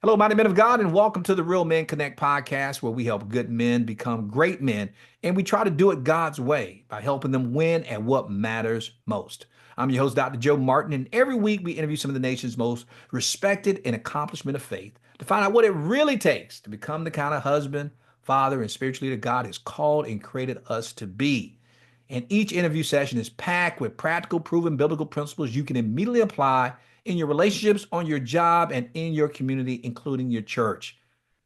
Hello, mighty men of God, and welcome to the Real Men Connect podcast, where we help good men become great men, and we try to do it God's way by helping them win at what matters most. I'm your host, Dr. Joe Martin, and every week we interview some of the nation's most respected and accomplishment of faith to find out what it really takes to become the kind of husband, father, and spiritual leader God has called and created us to be. And each interview session is packed with practical, proven biblical principles you can immediately apply in your relationships, on your job, and in your community, including your church.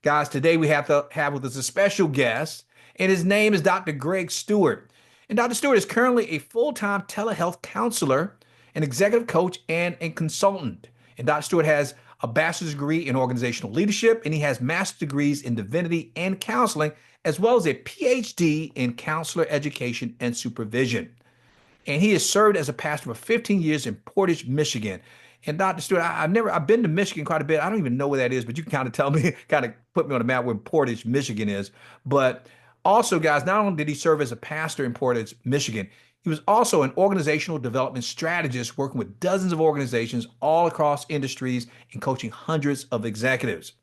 Guys, today we have with us a special guest, and his name is Dr. Greg Stewart. And Dr. Stewart is currently a full-time telehealth counselor, an executive coach, and a consultant. And Dr. Stewart has a bachelor's degree in organizational leadership, and he has master's degrees in Divinity and Counseling, as well as a PhD in Counselor Education and Supervision. And he has served as a pastor for 15 years in Portage, Michigan. And Dr. Stewart, I've been to Michigan quite a bit. I don't even know where that is, but you can kind of tell me, kind of put me on the map where Portage, Michigan is. But also, guys, not only did he serve as a pastor in Portage, Michigan, he was also an organizational development strategist working with dozens of organizations all across industries and coaching hundreds of executives.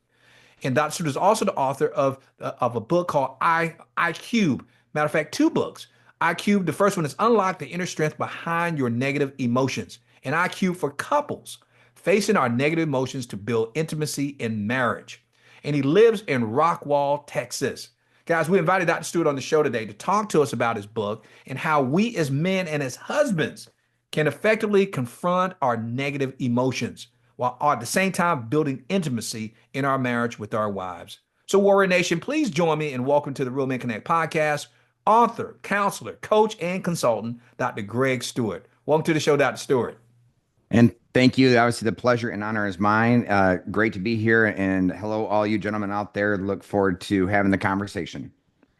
And Dr. Stewart is also the author of a book called I Cube. Matter of fact, two books. I Cube, the first one is Unlock the Inner Strength Behind Your Negative Emotions. And I Cube for couples, facing our negative emotions to build intimacy in marriage. And he lives in Rockwall, Texas. Guys, we invited Dr. Stewart on the show today to talk to us about his book and how we as men and as husbands can effectively confront our negative emotions while at the same time building intimacy in our marriage with our wives. So, Warrior Nation, please join me and welcome to the Real Men Connect podcast, author, counselor, coach, and consultant, Dr. Greg Stewart. Welcome to the show, Dr. Stewart. And thank you. Obviously, the pleasure and honor is mine. Great to be here. And hello, all you gentlemen out there. Look forward to having the conversation.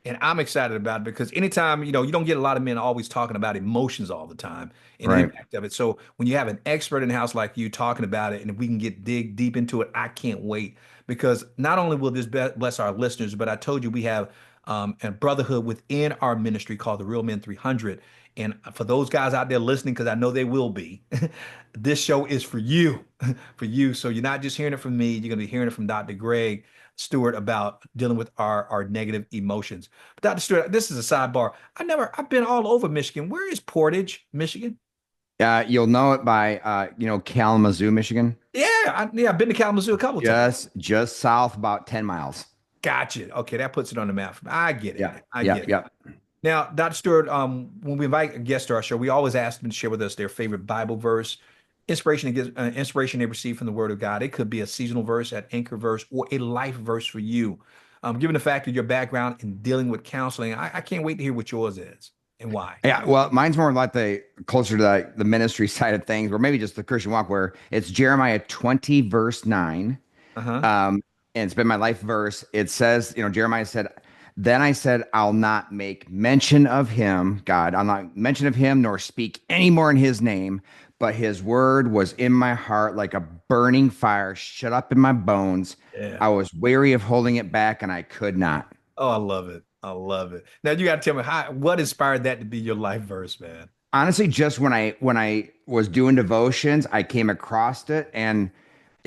And I'm excited about it because anytime, you don't get a lot of men always talking about emotions all the time and the Right. impact of it. So when you have an expert in the house like you talking about it, and if we can dig deep into it, I can't wait because not only will this bless our listeners, but I told you we have a brotherhood within our ministry called the Real Men 300. And for those guys out there listening, because I know they will be, this show is for you, for you. So you're not just hearing it from me, you're going to be hearing it from Dr. Greg Stewart about dealing with our negative emotions. But Dr. Stewart, this is a sidebar. I've been all over Michigan. Where is Portage, Michigan? You'll know it by, Kalamazoo, Michigan. I've been to Kalamazoo a couple of times. Just south, about 10 miles. Gotcha. Okay, that puts it on the map. I get it. Yeah. I Yeah. get it. Yeah. Now, Dr. Stewart, when we invite a guest to our show, we always ask them to share with us their favorite Bible verse, inspiration they receive from the Word of God. It could be a seasonal verse, an anchor verse, or a life verse for you. Given the fact of your background in dealing with counseling, I can't wait to hear what yours is and why. Yeah. Well, mine's more like closer to the ministry side of things, or maybe just the Christian walk, where it's Jeremiah 20, verse 9. Uh-huh. And it's been my life verse. It says, Jeremiah said, "Then I said, I'll not make mention of him, God, I'll not mention of him, nor speak any more in his name. But his word was in my heart like a burning fire, shut up in my bones. Yeah. I was weary of holding it back, and I could not." Oh, I love it. I love it. Now you got to tell me what inspired that to be your life verse, man. Honestly, just when I was doing devotions, I came across it, and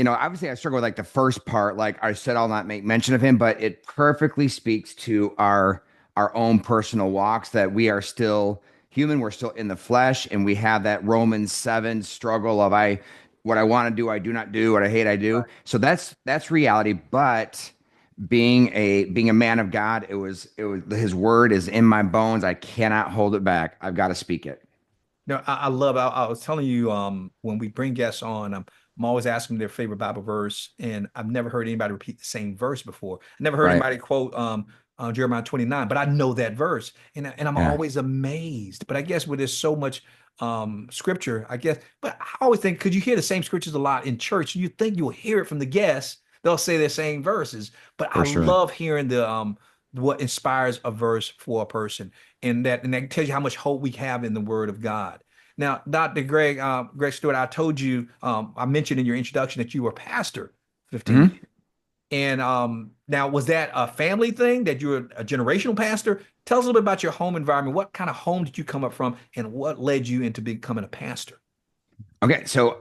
obviously I struggle with like the first part, like I said, I'll not make mention of him, but it perfectly speaks to our own personal walks, that we are still human, we're still in the flesh, and we have that Romans 7 struggle of what I want to do, I do not do, what I hate, I do. So that's reality. But being a man of God, it was his word is in my bones. I cannot hold it back. I've got to speak it. No, I was telling you, when we bring guests on, I'm always asking them their favorite Bible verse, and I've never heard anybody repeat the same verse before. I never heard Right. anybody quote Jeremiah 29, but I know that verse, and I'm Yeah. always amazed. But I guess with there's so much scripture, I guess, but I always think, could you hear the same scriptures a lot in church? You think you'll hear it from the guests, they'll say the same verses, but For I sure. love hearing the what inspires a verse for a person, and that tells you how much hope we have in the Word of God. Now, Dr. Greg Stewart, I told you, I mentioned in your introduction that you were a pastor 15 Mhm. years. And now, was that a family thing that you were a generational pastor? Tell us a little bit about your home environment. What kind of home did you come up from, and what led you into becoming a pastor? Okay, so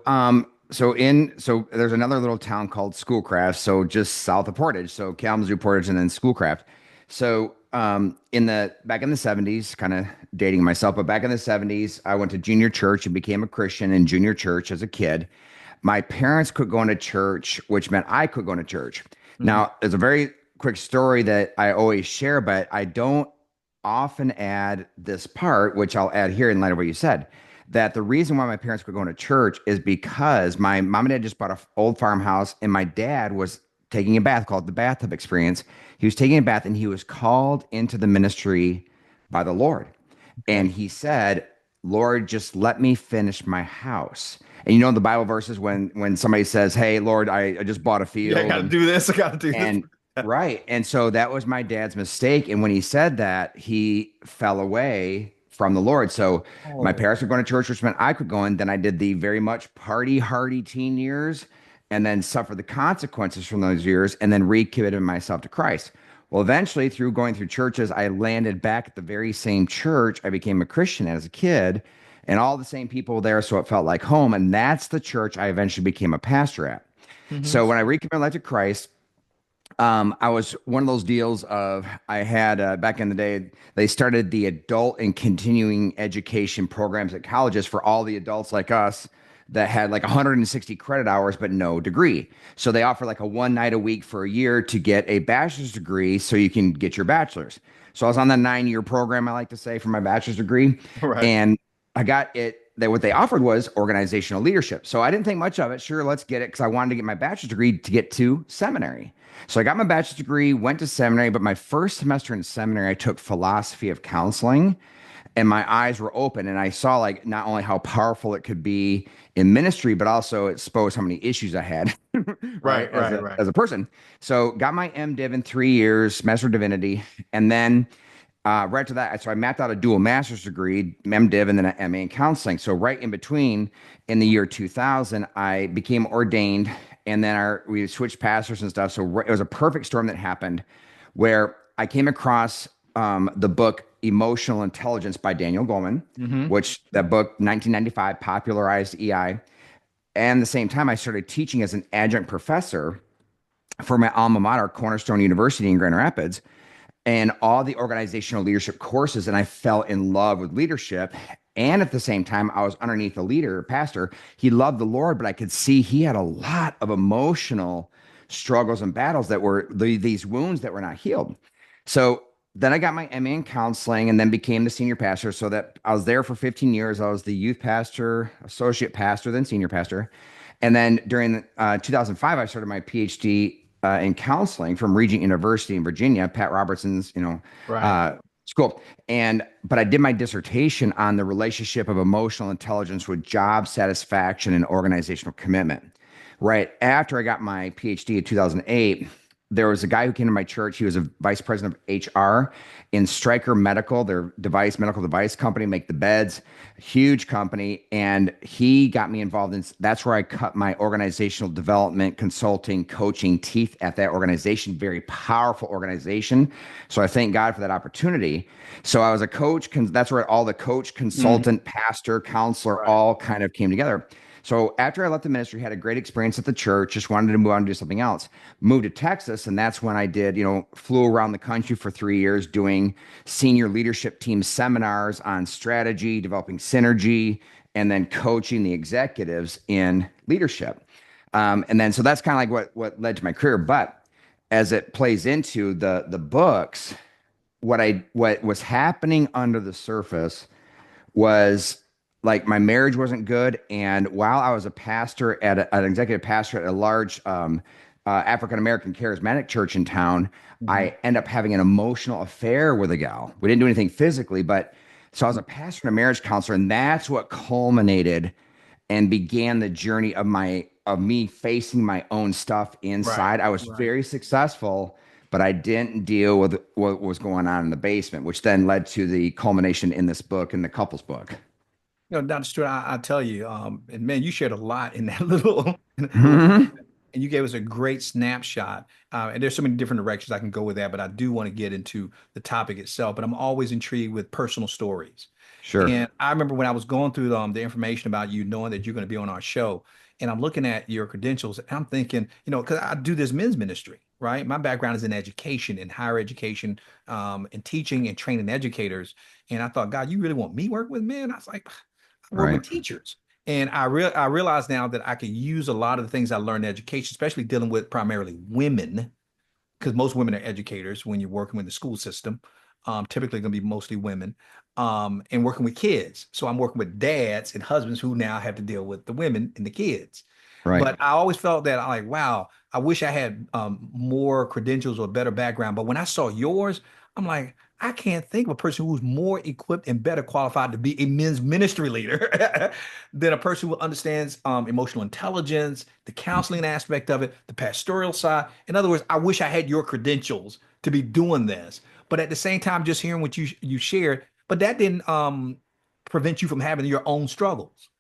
so there's another little town called Schoolcraft, so just south of Portage, so Kalamazoo, Portage, and then Schoolcraft. So in the back in the 70s, kind of dating myself, but back in the 70s, I went to junior church and became a Christian in junior church as a kid. My parents quit going to church, which meant I quit going to church. Mhm. Now, there's a very quick story that I always share, but I don't often add this part, which I'll add here in light of what you said, that the reason why my parents quit going to church is because my mom and dad just bought an old farmhouse, and my dad was taking a bath called the bathtub experience. He was taking a bath and he was called into the ministry by the Lord. And Okay. he said, Lord, just let me finish my house. And you know the Bible verses when somebody says, hey, Lord, I just bought a Yeah, I field got to do this. I got to do this. and right. And so that was my dad's mistake. And when he said that, he fell away from the Lord. So my Oh, parents were going to church, which meant I could go in. Then I did the very much party hardy teen years and then suffered the consequences from those years and then recommitted myself to Christ. Well, eventually, through going through churches, I landed back at the very same church I became a Christian as a kid, and all the same people were there. So it felt like home. And that's the church I eventually became a pastor at. hmm So when I recommitted my life to Christ, I was one of those deals of I had back in the day, they started the adult and continuing education programs at colleges for all the adults like us that had like 160 credit hours but no degree. So they offer like a one night a week for a year to get a bachelor's degree so you can get your bachelor's. So I was on the 9 year program, I like to say, for my bachelor's degree. Right. And I got it that what they offered was organizational leadership. So I didn't think much of it. Sure, let's get it because I wanted to get my bachelor's degree to get to seminary. So I got my bachelor's degree, went to seminary, but my first semester in seminary, I took philosophy of counseling and my eyes were open and I saw like not only how powerful it could be in ministry, but also it exposed how many issues I had, right, Right. as Right. a Right. as a person. So got my MDiv in 3 years, Master of Divinity, and then right to that, so I mapped out a dual master's degree, MDiv, and then an MA in counseling. So right in between, in the year 2000, I became ordained, and then we switched pastors and stuff. So it was a perfect storm that happened, where I came across the book Emotional Intelligence by Daniel Goleman, hmm which that book 1995 popularized EI. And at the same time, I started teaching as an adjunct professor for my alma mater, Cornerstone University in Grand Rapids and all the organizational leadership courses. And I fell in love with leadership. And at the same time, I was underneath the leader, pastor. He loved the Lord, but I could see he had a lot of emotional struggles and battles that were these wounds that were not healed. So then I got my MA in counseling and then became the senior pastor. So that I was there for 15 years. I was the youth pastor, associate pastor, then senior pastor. And then during 2005, I started my PhD in counseling from Regent University in Virginia, Pat Robertson's, Right. uh, school. But I did my dissertation on the relationship of emotional intelligence with job satisfaction and organizational commitment. Right after I got my PhD in 2008, there was a guy who came to my church. He was a vice president of HR in Stryker Medical, their medical device company, make the beds, huge company. And he got me involved in, that's where I cut my organizational development, consulting, coaching teeth at that organization, very powerful organization. So I thank God for that opportunity. So I was a coach. That's where all the coach, hmm consultant, pastor, counselor, Right. all kind of came together. So after I left the ministry, had a great experience at the church, just wanted to move on and do something else. Moved to Texas, and that's when I did, flew around the country for 3 years doing senior leadership team seminars on strategy, developing synergy, and then coaching the executives in leadership. And then so that's kind of like what led to my career. But as it plays into the books, what was happening under the surface was like my marriage wasn't good. And while I was a pastor an executive pastor at a large African American charismatic church in town, hmm I end up having an emotional affair with a gal. We didn't do anything physically, but so I was a pastor and a marriage counselor, and that's what culminated and began the journey of me facing my own stuff Right. inside. I was Right. very successful, but I didn't deal with what was going on in the basement, which then led to the culmination in this book, in the couples book. Dr. Stewart, I tell you, and man, you shared a lot in that little, Mhm. and you gave us a great snapshot. And there's so many different directions I can go with that, but I do want to get into the topic itself. But I'm always intrigued with personal stories. Sure. And I remember when I was going through the information about you, knowing that you're going to be on our show, and I'm looking at your credentials, and I'm thinking, because I do this men's ministry, right? My background is in education, in higher education, and teaching and training educators. And I thought, God, you really want me work with men? I was like, I work Right. with teachers. And I realize now that I can use a lot of the things I learned in education, especially dealing with primarily women, because most women are educators when you're working with the school system. Typically going to be mostly women, and working with kids. So I'm working with dads and husbands who now have to deal with the women and the kids. Right. But I always felt that I'm like, wow, I wish I had more credentials or better background. But when I saw yours, I'm like, I can't think of a person who's more equipped and better qualified to be a men's ministry leader than a person who understands emotional intelligence, the counseling aspect of it, the pastoral side. In other words, I wish I had your credentials to be doing this. But at the same time, just hearing what you shared, but that didn't prevent you from having your own struggles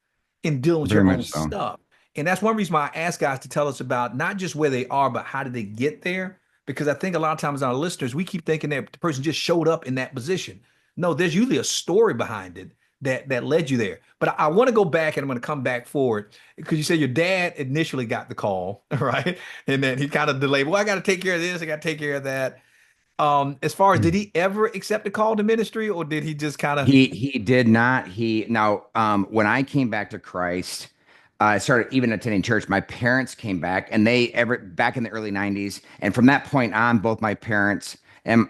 in dealing with Very your own much so. stuff. And that's one reason why I ask guys to tell us about not just where they are, but how did they get there? Because I think a lot of times our listeners, we keep thinking that the person just showed up in that position. No, there's usually a story behind it that led you there. But I want to go back, and I'm going to come back forward because you said your dad initially got the call, right? And then he kind of delayed. Well, I got to take care of this. I got to take care of that. As far as, did he ever accept the call to ministry, or did he just kind of? He did not. He now when I came back to Christ, I started even attending church. My parents came back, and they ever back in the early '90s, and from that point on, both my parents and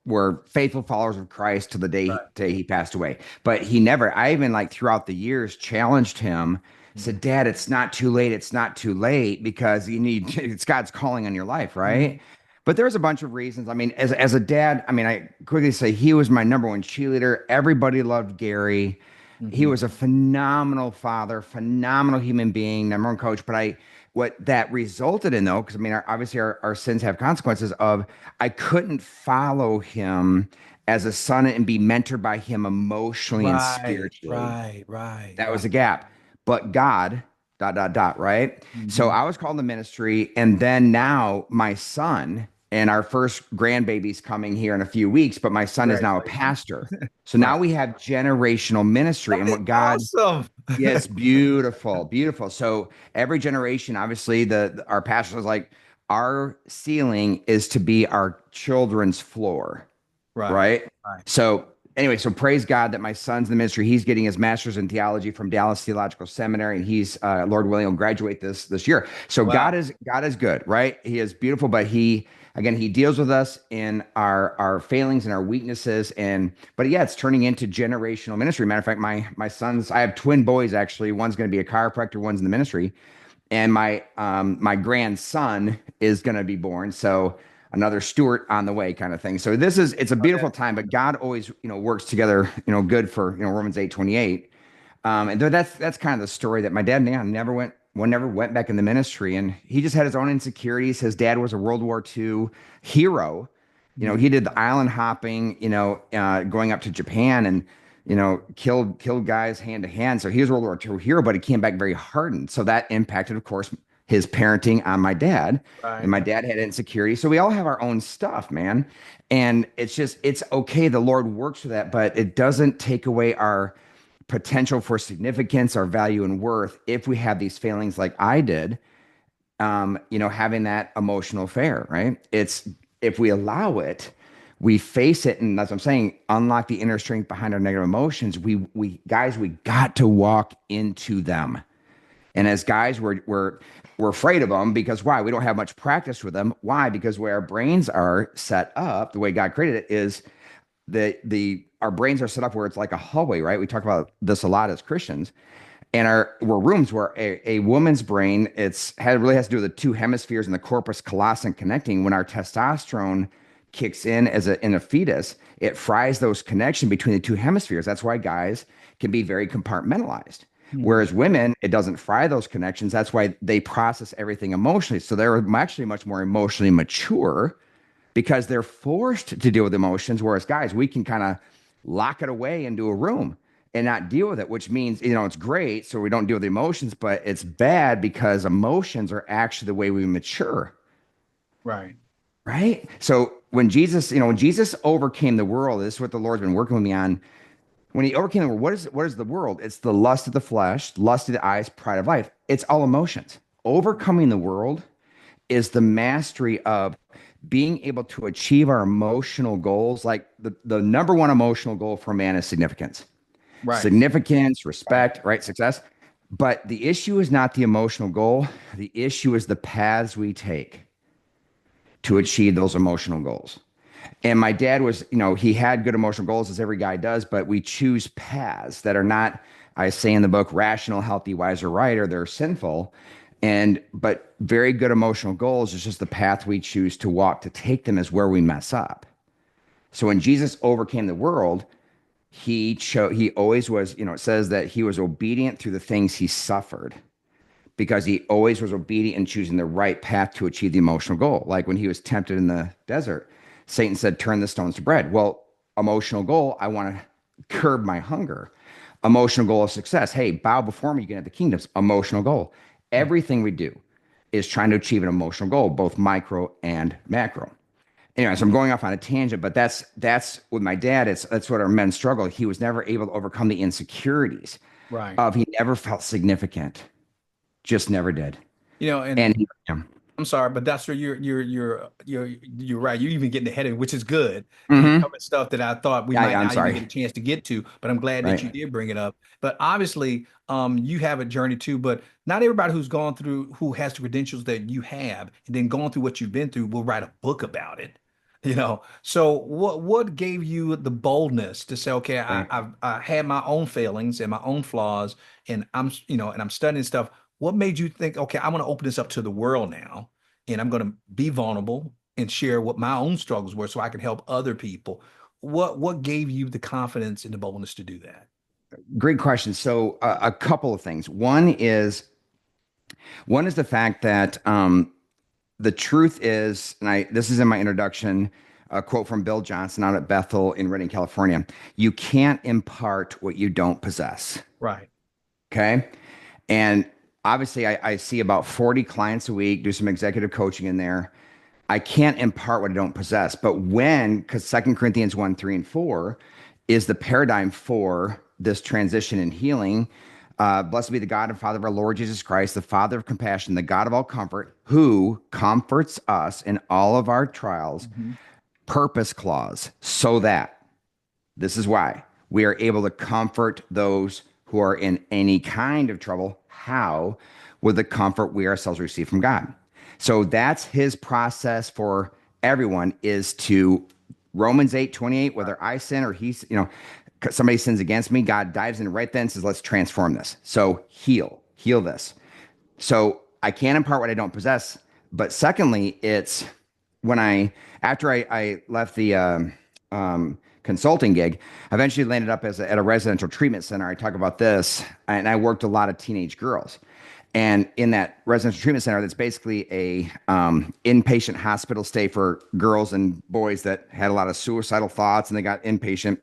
were faithful followers of Christ to the day he passed away. But he never. I even like throughout the years challenged him. Said, Dad, it's not too late. It's not too late because you need it's God's calling on your life, right? Mhm. But there's a bunch of reasons. I mean, as a dad, I mean, I quickly say he was my number one cheerleader. Everybody loved Gary. He Mhm. was a phenomenal father, phenomenal human being, number one coach. But what that resulted in though, because I mean, obviously our sins have consequences of I couldn't follow him as a son and be mentored by him emotionally and Right, spiritually. right, right, That was right. a gap. But God, dot, dot, dot, right? So Mhm. I was called to ministry. And then now my son and our first grandbaby's coming here in a few weeks, but my son is now a Congratulations. pastor. So Right. now we have generational ministry That and is what God, awesome. yeah, it's beautiful, beautiful. So every generation, obviously, our pastor was like, our ceiling is to be our children's floor, Right, right? right. So anyway, so praise God that my son's in the ministry. He's getting his master's in theology from Dallas Theological Seminary, and he's Lord willing will graduate this year. So Wow. God is good, right? He is beautiful, but he again he deals with us in our failings and our weaknesses, and but yeah, it's turning into generational ministry. Matter of fact, my sons, I have twin boys actually. One's going to be a chiropractor, one's in the ministry, and my grandson is going to be born. So another Stewart on the way kind of thing. So it's a beautiful time, but God always works together good for Romans 8:28. And that's kind of the story that my dad never went back in the ministry, and he just had his own insecurities. His dad was a World War II hero. Mhm. He did the island hopping, going up to Japan and killed guys hand to hand. So he was a World War II hero, but he came back very hardened. So that impacted, of course, his parenting on my dad. And Right. my dad had insecurity. So we all have our own stuff, man. And it's okay. The Lord works with that, but it doesn't take away our potential for significance, our value and worth if we have these failings like I did, having that emotional affair, right? It's if we allow it, we face it, and that's what I'm saying, unlock the inner strength behind our negative emotions. We guys, we got to walk into them. And as guys, we're afraid of them because why? We don't have much practice with them. Why? Because where our brains are set up, the way God created it is the our brains are set up where it's like a hallway, right? We talk about this a lot as Christians, and we're rooms where a woman's brain really has to do with the two hemispheres and the corpus callosum connecting. When our testosterone kicks in in a fetus, it fries those connection between the two hemispheres. That's why guys can be very compartmentalized. Mhm. Whereas women, it doesn't fry those connections. That's why they process everything emotionally. So they're actually much more emotionally mature because they're forced to deal with emotions. Whereas guys, we can kind of lock it away into a room and not deal with it, which means, it's great. So we don't deal with the emotions, but it's bad because emotions are actually the way we mature. Right. Right. So when Jesus overcame the world, this is what the Lord's been working with me on. When he overcame the world, what is the world? It's the lust of the flesh, lust of the eyes, pride of life. It's all emotions. Overcoming the world is the mastery of being able to achieve our emotional goals. Like the number one emotional goal for a man is significance. Right. Significance, respect, right? Success. But the issue is not the emotional goal. The issue is the paths we take to achieve those emotional goals. And my dad was, he had good emotional goals as every guy does, but we choose paths that are not, I say in the book, rational, healthy, wise, or right, or they're sinful. But very good emotional goals is just the path we choose to walk to take them is where we mess up. So when Jesus overcame the world, he always was, it says that he was obedient through the things he suffered because he always was obedient in choosing the right path to achieve the emotional goal. Like when he was tempted in the desert, Satan said, turn the stones to bread. Well, emotional goal, I want to curb my hunger. Emotional goal of success. Hey, bow before me, you can have the kingdoms. Emotional goal. Everything we do is trying to achieve an emotional goal, both micro and macro. Anyway, so I'm going off on a tangent, but that's with my dad. That's what our men struggle. He was never able to overcome the insecurities Right. of he never felt significant, just never did. And And he, yeah. I'm sorry, but that's where you're right. You're even getting ahead of it, which is good. And you're Mm-hmm. covering stuff that I thought we might Yeah, I'm not even sorry. get a chance to get to, but I'm glad that you Right. did bring it up. But obviously, you have a journey too, but not everybody who has the credentials that you have, and then gone through what you've been through will write a book about it. So what gave you the boldness to say, okay, Right. I had my own failings and my own flaws, and I'm studying stuff. What made you think, okay, I want to open this up to the world now, and I'm going to be vulnerable and share what my own struggles were so I can help other people? What gave you the confidence and the boldness to do that? Great question. So a couple of things. One is the fact that the truth is, and this is in my introduction, a quote from Bill Johnson out at Bethel in Redding, California. You can't impart what you don't possess. Right. Okay. And obviously, I see about 40 clients a week, do some executive coaching in there. I can't impart what I don't possess. But because Second Corinthians 1, 3, and 4 is the paradigm for this transition and healing. Blessed be the God and Father of our Lord Jesus Christ, the Father of compassion, the God of all comfort, who comforts us in all of our trials. Hmm. Purpose clause, so that this is why we are able to comfort those who are in any kind of trouble. How? With the comfort we ourselves receive from God. So that's his process for everyone is to Romans 8:28, whether I sin or somebody sins against me, God dives in right then and says, let's transform this. So heal this. So I can't impart what I don't possess. But secondly, it's after I left the consulting gig, I eventually landed up at a residential treatment center. I talk about this, and I worked a lot of teenage girls. And in that residential treatment center, that's basically a inpatient hospital stay for girls and boys that had a lot of suicidal thoughts, and they got inpatient.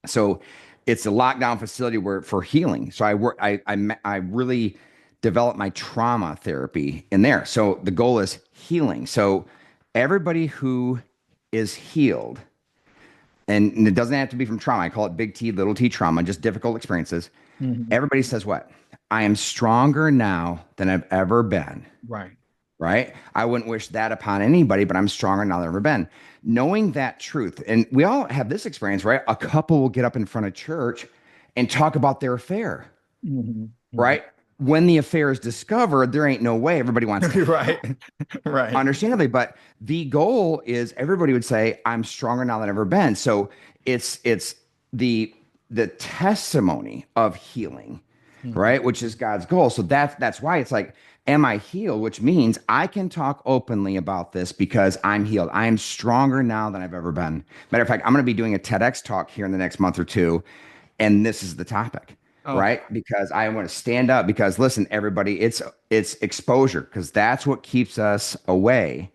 So it's a lockdown facility for healing. So I really developed my trauma therapy in there. So the goal is healing. So everybody who is healed, and it doesn't have to be from trauma. I call it big T, little t trauma, just difficult experiences. Hmm. Everybody says what? I am stronger now than I've ever been. Right. Right? I wouldn't wish that upon anybody, but I'm stronger now than I've ever been. Knowing that truth, and we all have this experience, right? A couple will get up in front of church and talk about their affair, Hmm. Hmm. right? When the affair is discovered, there ain't no way everybody wants to help, Right. Right. understandably. But the goal is everybody would say, I'm stronger now than I've ever been. So it's the testimony of healing, Hmm. right? Which is God's goal. So that's why it's like, am I healed? Which means I can talk openly about this because I'm healed. I am stronger now than I've ever been. Matter of fact, I'm going to be doing a TEDx talk here in the next month or two, and this is the topic, Oh, right? Because I want to stand up. Because listen, everybody, it's exposure because that's what keeps us away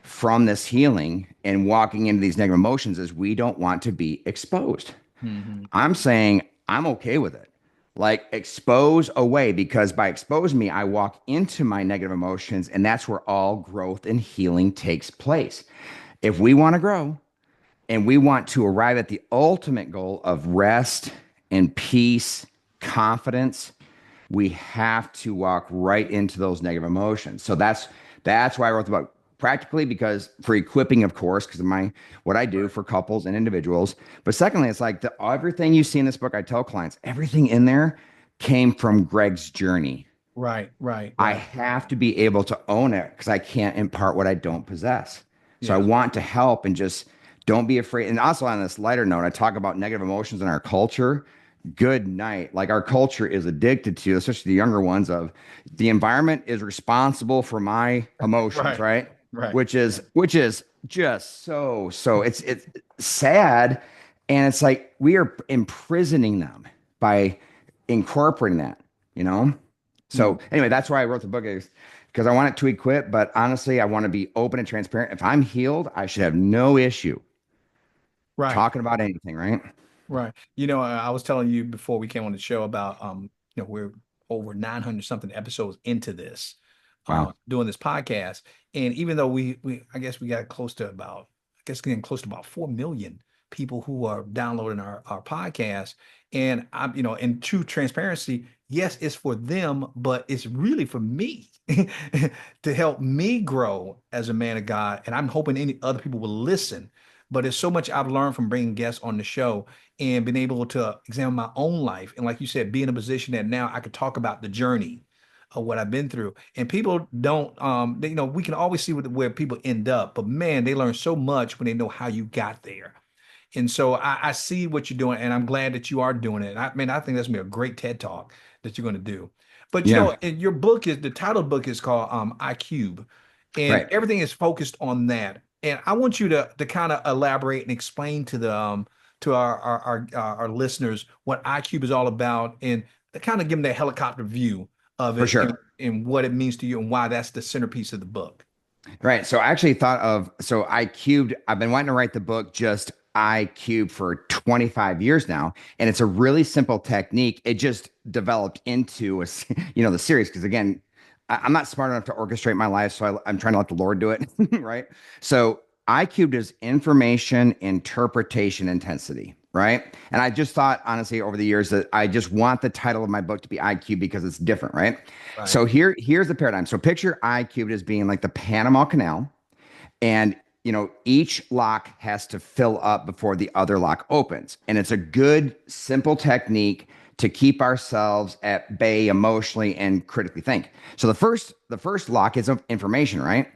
from this healing and walking into these negative emotions. Is we don't want to be exposed. hmm. I'm saying I'm okay with it. Like expose away because by exposing me, I walk into my negative emotions, and that's where all growth and healing takes place. If we want to grow, And we want to arrive at the ultimate goal of rest and peace, confidence. We have to walk right into those negative emotions. So that's why I wrote the book. Practically, because for equipping, of course, because of what I do for couples and individuals. But secondly, it's like everything you see in this book, I tell clients, everything in there came from Greg's journey. Right, right, I right. have to be able to own it because I can't impart what I don't possess. So I Yeah. want to help and just don't be afraid. And also on this lighter note, I talk about negative emotions in our culture. Good night. Like our culture is addicted to, especially the younger ones, of the environment is responsible for my emotions, Right, right? right. Which is just so it's sad. And it's like we are imprisoning them by incorporating that, you know? Mm, So anyway, that's why I wrote the book, is because I want it to equip, but honestly, I want to be open and transparent. If I'm healed, I should have no issue right. talking about anything, right? Right. You know, I was telling you before we came on the show about we're over 900 something episodes into this, Wow. doing this podcast. And even though we I guess we got close to about, I guess getting close to about 4 million people who are downloading our podcast. And I'm, in true transparency, yes, it's for them, but it's really for me to help me grow as a man of God. And I'm hoping any other people will listen. But there's so much I've learned from bringing guests on the show and been able to examine my own life. And like you said, be in a position that now I could talk about the journey of what I've been through. And people don't, we can always see where people end up, but man, they learn so much when they know how you got there. And so I see what you're doing, and I'm glad that you are doing it. I think that's gonna be a great TED talk that you're going to do. But Yeah. and your book is the title of the book is called iCube, and Right. everything is focused on that. And I want you to kind of elaborate and explain to the to our listeners what iCube is all about, and to kind of give them that helicopter view of For it, sure. and what it means to you, and why that's the centerpiece of the book. Right. So I actually I cubed, I've been wanting to write the book just I cubed for 25 years now. And it's a really simple technique. It just developed into the series. Cause again, I'm not smart enough to orchestrate my life. So I'm trying to let the Lord do it. Right. So I cubed is information, interpretation, intensity. Right. And I just thought, honestly, over the years that I just want the title of my book to be IQ because it's different. Right. Right. So here's the paradigm. So picture I cubed as being like the Panama Canal, and each lock has to fill up before the other lock opens. And it's a good, simple technique to keep ourselves at bay emotionally and critically think. So the first lock is of information, right?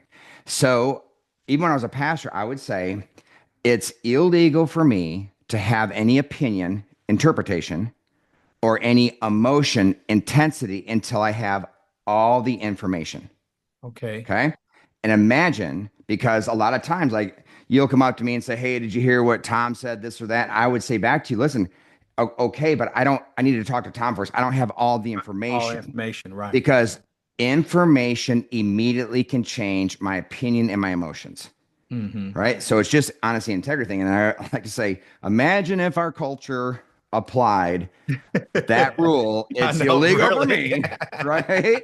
So even when I was a pastor, I would say it's illegal for me to have any opinion, interpretation, or any emotion intensity until I have all the information. Okay. Okay. And imagine, because a lot of times, like you'll come up to me and say, "Hey, did you hear what Tom said, this or that?" I would say back to you, "Listen, okay, but I need to talk to Tom first. I don't have all the All information," information. Right. because information immediately can change my opinion and my emotions. Hmm. Right. So it's just honestly integrity thing. And I like to say, imagine if our culture applied that rule. I It's know, illegal for really. me, right?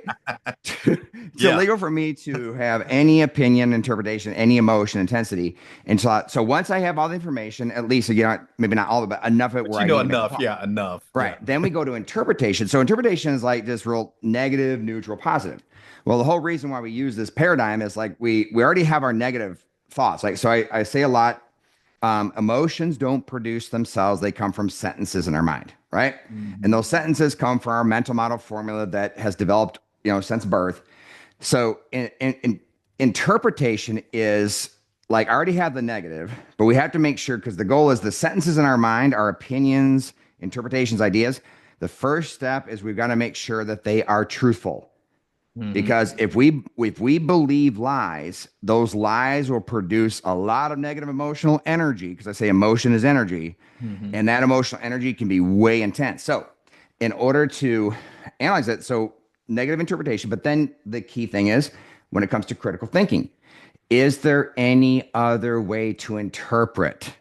It's Yeah. illegal for me to have any opinion, interpretation, any emotion, intensity until so once I have all the information, at least maybe not all of it, but enough of it But where I need to make a enough. call. Yeah, enough. Yeah. Right. Then we go to interpretation. So interpretation is like this real negative, neutral, positive. Well, the whole reason why we use this paradigm is like we already have our negative thoughts. Like so, I say a lot. Emotions don't produce themselves; they come from sentences in our mind, right? And Hmm. those sentences come from our mental model formula that has developed, since birth. So, in interpretation is like I already have the negative, but we have to make sure because the goal is the sentences in our mind, our opinions, interpretations, ideas. The first step is we've got to make sure that they are truthful. Hmm. Because if we believe lies, those lies will produce a lot of negative emotional energy. Because I say emotion is energy, Hmm. and that emotional energy can be way intense. So, in order to analyze it, so negative interpretation, but then the key thing is when it comes to critical thinking, is there any other way to interpret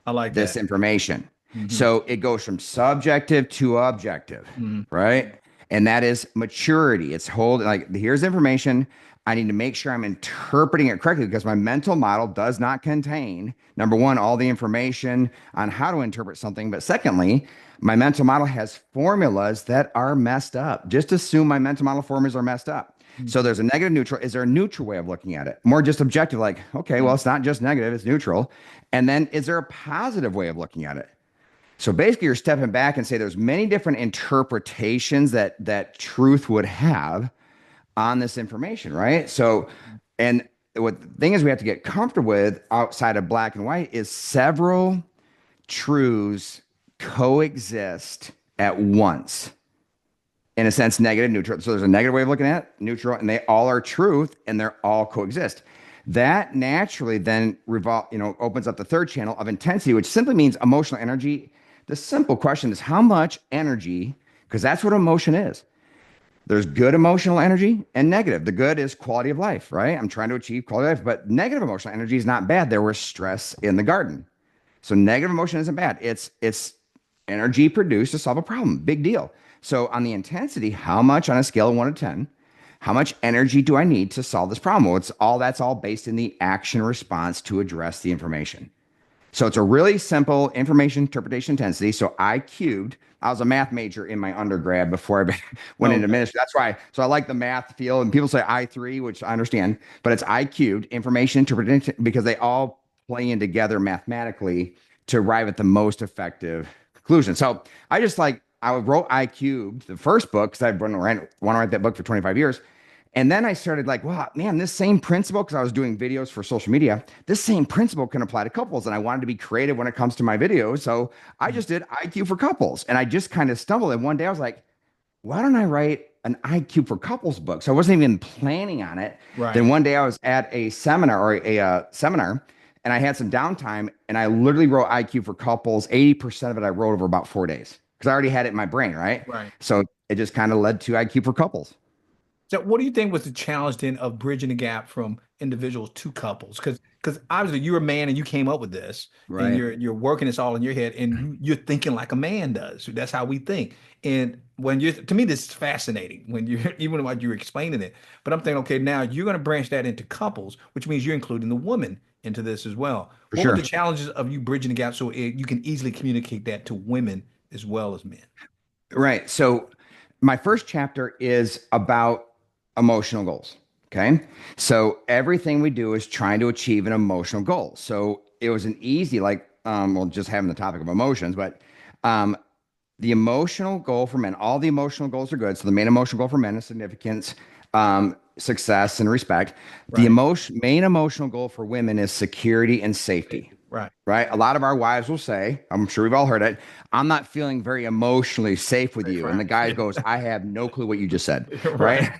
I like this that. information? Hmm. So it goes from subjective to objective, Hmm. right? And that is maturity. It's hold like here's information. I need to make sure I'm interpreting it correctly because my mental model does not contain, number one, all the information on how to interpret something. But secondly, my mental model has formulas that are messed up. Just assume my mental model formulas are messed up. So there's a negative neutral. Is there a neutral way of looking at it? More just objective, like, okay, well, it's not just negative, it's neutral. And then is there a positive way of looking at it? So basically you're stepping back and say there's many different interpretations that truth would have on this information, right? So, and what the thing is we have to get comfortable with outside of black and white is several truths coexist at once. In a sense, negative, neutral. So there's a negative way of looking at it, neutral, and they all are truth and they're all coexist. That naturally then opens up the third channel of intensity, which simply means emotional energy. The simple question is how much energy, because that's what emotion is. There's good emotional energy and negative. The good is quality of life, right? I'm trying to achieve quality of life, but negative emotional energy is not bad. There was stress in the garden. So negative emotion isn't bad. It's energy produced to solve a problem. Big deal. So on the intensity, how much on a scale of 1 to 10, how much energy do I need to solve this problem? Well, that's all based in the action response to address the information. So it's a really simple information interpretation intensity. So I cubed. I was a math major in my undergrad before I went into ministry. That's why. So I like the math field. And people say I3, which I understand, but it's I cubed information interpretation because they all play in together mathematically to arrive at the most effective conclusion. So I wrote I cubed the first book because I want to write that book for 25 years. And then I started like, wow, man, this same principle, because I was doing videos for social media, this same principle can apply to couples. And I wanted to be creative when it comes to my videos. So I just did IQ for couples. And I just kind of stumbled. And one day I was like, why don't I write an IQ for couples book? So I wasn't even planning on it. Right. Then one day I was at a seminar and I had some downtime and I literally wrote IQ for couples. 80% of it I wrote over about 4 days because I already had it in my brain, right? Right. So it just kind of led to IQ for couples. So what do you think was the challenge then of bridging the gap from individuals to couples? Because obviously you're a man and you came up with this and Right. you're working this all in your head and you're thinking like a man does. That's how we think. And when you to me this is fascinating when you're even when you're explaining it. But I'm thinking, okay, now you're going to branch that into couples, which means you're including the woman into this as well. For What were sure. the challenges of you bridging the gap so you can easily communicate that to women as well as men? Right. So my first chapter is about emotional goals. Okay. So everything we do is trying to achieve an emotional goal. So it was an easy, just having the topic of emotions, but the emotional goal for men, all the emotional goals are good. So the main emotional goal for men is significance, success, and respect. The Right. main emotional goal for women is security and safety. Right. Right. A lot of our wives will say, I'm sure we've all heard it, I'm not feeling very emotionally safe with you. And the guy goes, I have no clue what you just said. Right. Right.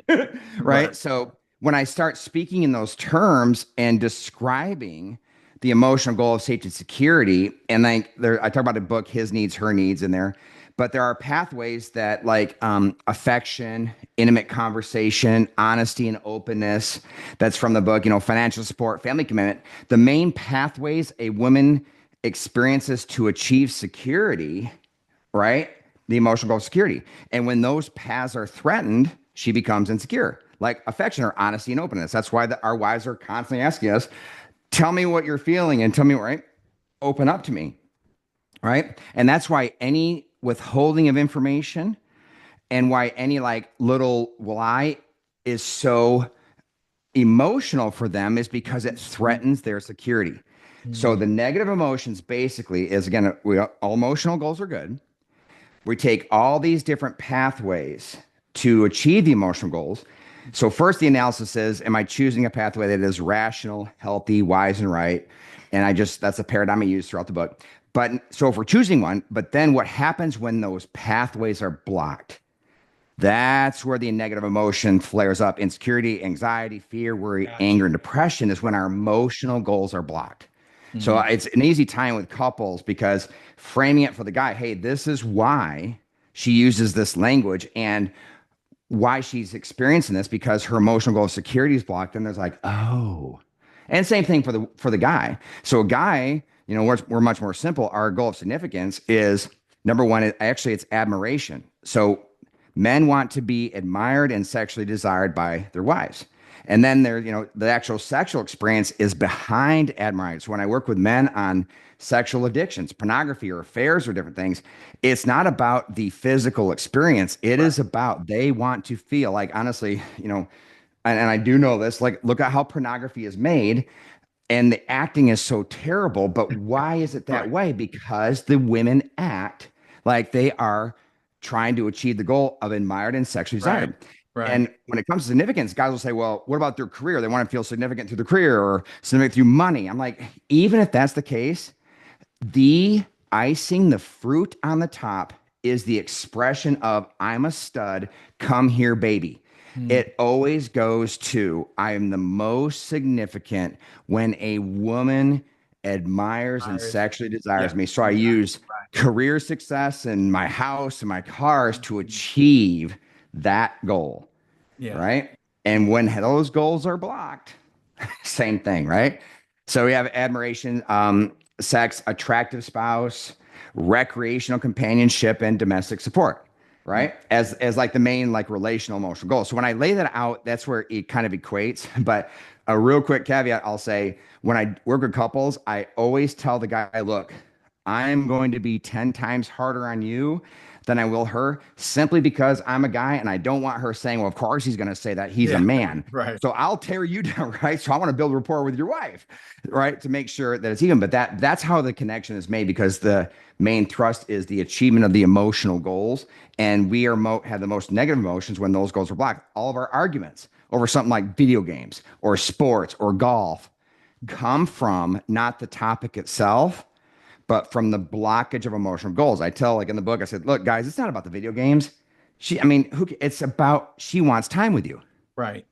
Right. Right. So when I start speaking in those terms and describing the emotional goal of safety and security, and I talk about the book, His Needs, Her Needs in there, but there are pathways that affection, intimate conversation, honesty and openness. That's from the book, financial support, family commitment. The main pathways a woman experiences to achieve security, right? The emotional goal of security. And when those paths are threatened, she becomes insecure, like affection or honesty and openness. That's why our wives are constantly asking us, tell me what you're feeling and tell me, right? Open up to me, right? And that's why any withholding of information and why any little lie is so emotional for them is because it threatens their security. So the negative emotions basically is, again, all emotional goals are good. We take all these different pathways to achieve the emotional goals. So first the analysis is, am I choosing a pathway that is rational, healthy, wise, and right? And that's a paradigm I use throughout the book. But so if we're choosing one, but then what happens when those pathways are blocked? That's where the negative emotion flares up. Insecurity, anxiety, fear, worry, Gotcha. anger, and depression is when our emotional goals are blocked. So Mhm. it's an easy time with couples because framing it for the guy, hey, this is why she uses this language and why she's experiencing this because her emotional goal of security is blocked. And there's like, oh, and same thing for the guy. So a guy, we're much more simple. Our goal of significance is number one, it's admiration. So men want to be admired and sexually desired by their wives. And then there, you know, the actual sexual experience is behind admiration. So when I work with men on sexual addictions, pornography or affairs or different things, it's not about the physical experience. It is about they want to feel like, honestly, you know, and I do know this, like, look at how pornography is made. And the acting is so terrible. But why is it that Right. way? Because the women act like they are trying to achieve the goal of admired and sexually Right. desired. Right. And when it comes to significance, guys will say, well, what about their career? They want to feel significant through their career or significant through money. I'm like, even if that's the case, the icing, the fruit on the top is the expression of I'm a stud, come here, baby. Mm. It always goes to I am the most significant when a woman admires and Iris. sexually desires Yeah. me. So I Exactly. use Right. career success and my house and my cars to achieve that goal, Yeah. right? And when those goals are blocked, same thing, right? So we have admiration, sex, attractive spouse, recreational companionship, and domestic support, Mm. right? As like the main like relational emotional goals. So when I lay that out, that's where it kind of equates. But a real quick caveat, I'll say when I work with couples, I always tell the guy, look, I'm going to be 10 times harder on you than I will her simply because I'm a guy and I don't want her saying, well, of course he's going to say that he's a Yeah. man. Right. So I'll tear you down, right? So I want to build rapport with your wife, right? To make sure that it's even. But that's how the connection is made because the main thrust is the achievement of the emotional goals. And we have the most negative emotions when those goals are blocked. All of our arguments over something like video games or sports or golf come from not the topic itself, but from the blockage of emotional goals. I tell, like in the book, I said, look, guys, it's not about the video games. It's about she wants time with you. Right.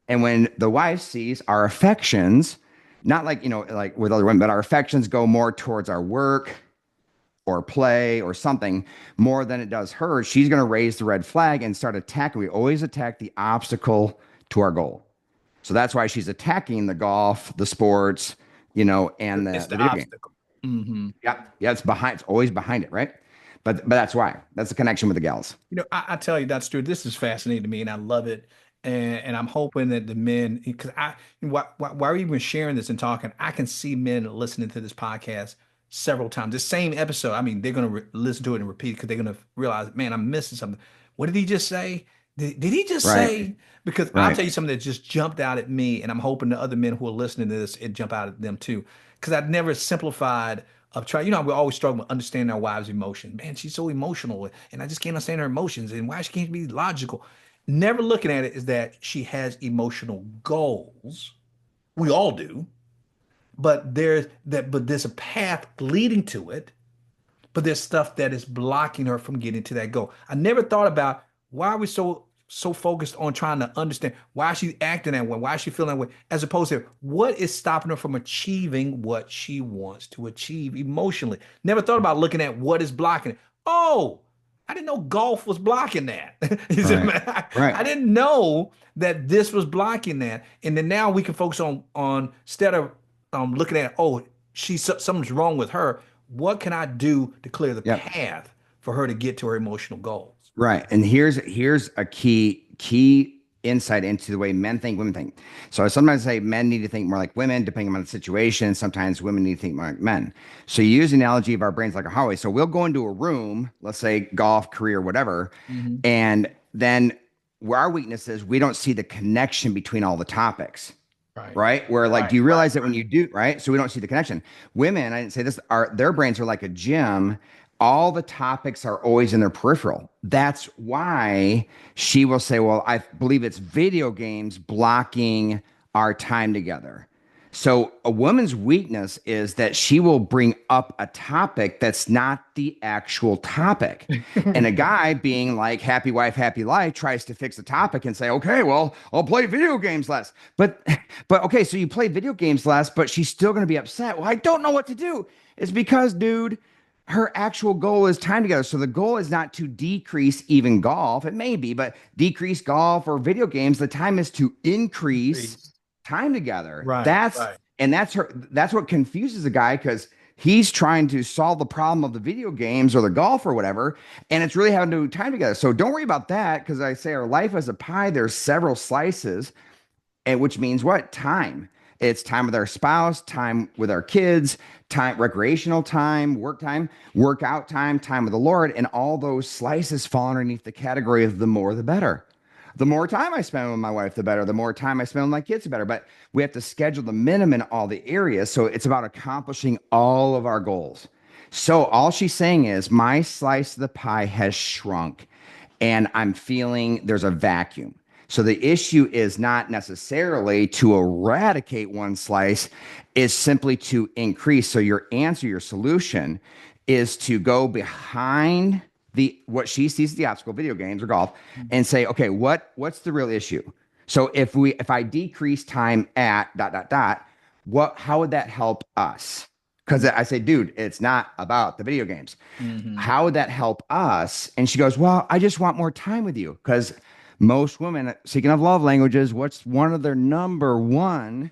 And when the wife sees our affections, not like, you know, like with other women, but our affections go more towards our work or play or something more than it does her, she's going to raise the red flag and start attacking. We always attack the obstacle to our goal. So that's why she's attacking the golf, the sports, you know, and It's the the video game. obstacle. Hmm. Yeah. Yeah. It's always behind it. Right. But that's why. That's the connection with the gals. I tell you, Dr. Stewart, this is fascinating to me, and I love it. And I'm hoping that the men, because while we're even sharing this and talking, I can see men listening to this podcast several times. The same episode, I mean, they're going to listen to it and repeat because they're going to realize, man, I'm missing something. What did he just say? Did he just Right. say? Because I'll Right. tell you something that just jumped out at me, and I'm hoping the other men who are listening to this, it jump out at them too. Because I've never simplified of trying, we always struggle with understanding our wives' emotions. Man, she's so emotional, and I just can't understand her emotions, and why she can't be logical. Never looking at it is that she has emotional goals. We all do, but there's a path leading to it, but there's stuff that is blocking her from getting to that goal. I never thought about why are we so focused on trying to understand why she's acting that way, why is she feeling that way, as opposed to what is stopping her from achieving what she wants to achieve emotionally. Never thought about looking at what is blocking it. Oh, I didn't know golf was blocking that. He said, Right. "Man, Right. I didn't know that this was blocking that." And then now we can focus on instead of looking at, oh, something's wrong with her. What can I do to clear the Yep. path for her to get to her emotional goals? Right. And here's a key insight into the way men think, women think. So I sometimes say men need to think more like women, depending on the situation. Sometimes women need to think more like men. So you use the analogy of our brains like a highway. So we'll go into a room, let's say golf, career, whatever, Hmm. and then where our weakness is, we don't see the connection between all the topics. Right. Right. Where like, Right. do you Right. realize that when you do, right? So we don't see the connection. Women, I didn't say this, their brains are like a gym. All the topics are always in their peripheral. That's why she will say, well, I believe it's video games blocking our time together. So a woman's weakness is that she will bring up a topic that's not the actual topic. And a guy being like happy wife, happy life tries to fix the topic and say, okay, well, I'll play video games less. But okay, so you play video games less, but she's still going to be upset. Well, I don't know what to do. It's because, dude, her actual goal is time together. So the goal is not to decrease even golf. It may be, but decrease golf or video games. The time is to increase Peace. time together. Right. That's Right. and that's her. That's what confuses the guy because he's trying to solve the problem of the video games or the golf or whatever, and it's really having to do time together. So don't worry about that because I say our life is a pie. There's several slices. And which means what? Time. It's time with our spouse, time with our kids, time, recreational time, work time, workout time, time with the Lord. And all those slices fall underneath the category of the more, the better. The more time I spend with my wife, the better. The more time I spend with my kids, the better. But we have to schedule the minimum in all the areas. So it's about accomplishing all of our goals. So all she's saying is my slice of the pie has shrunk and I'm feeling there's a vacuum. So the issue is not necessarily to eradicate one slice, is simply to increase. So your answer, your solution is to go behind the what she sees as the obstacle, video games or golf, and say, okay, what's the real issue? So if I decrease time at dot dot dot, how would that help us? Because I say, dude, it's not about the video games. Mm-hmm. How would that help us? And she goes, well, I just want more time with you. Because most women, speaking of love languages, what's one of their number one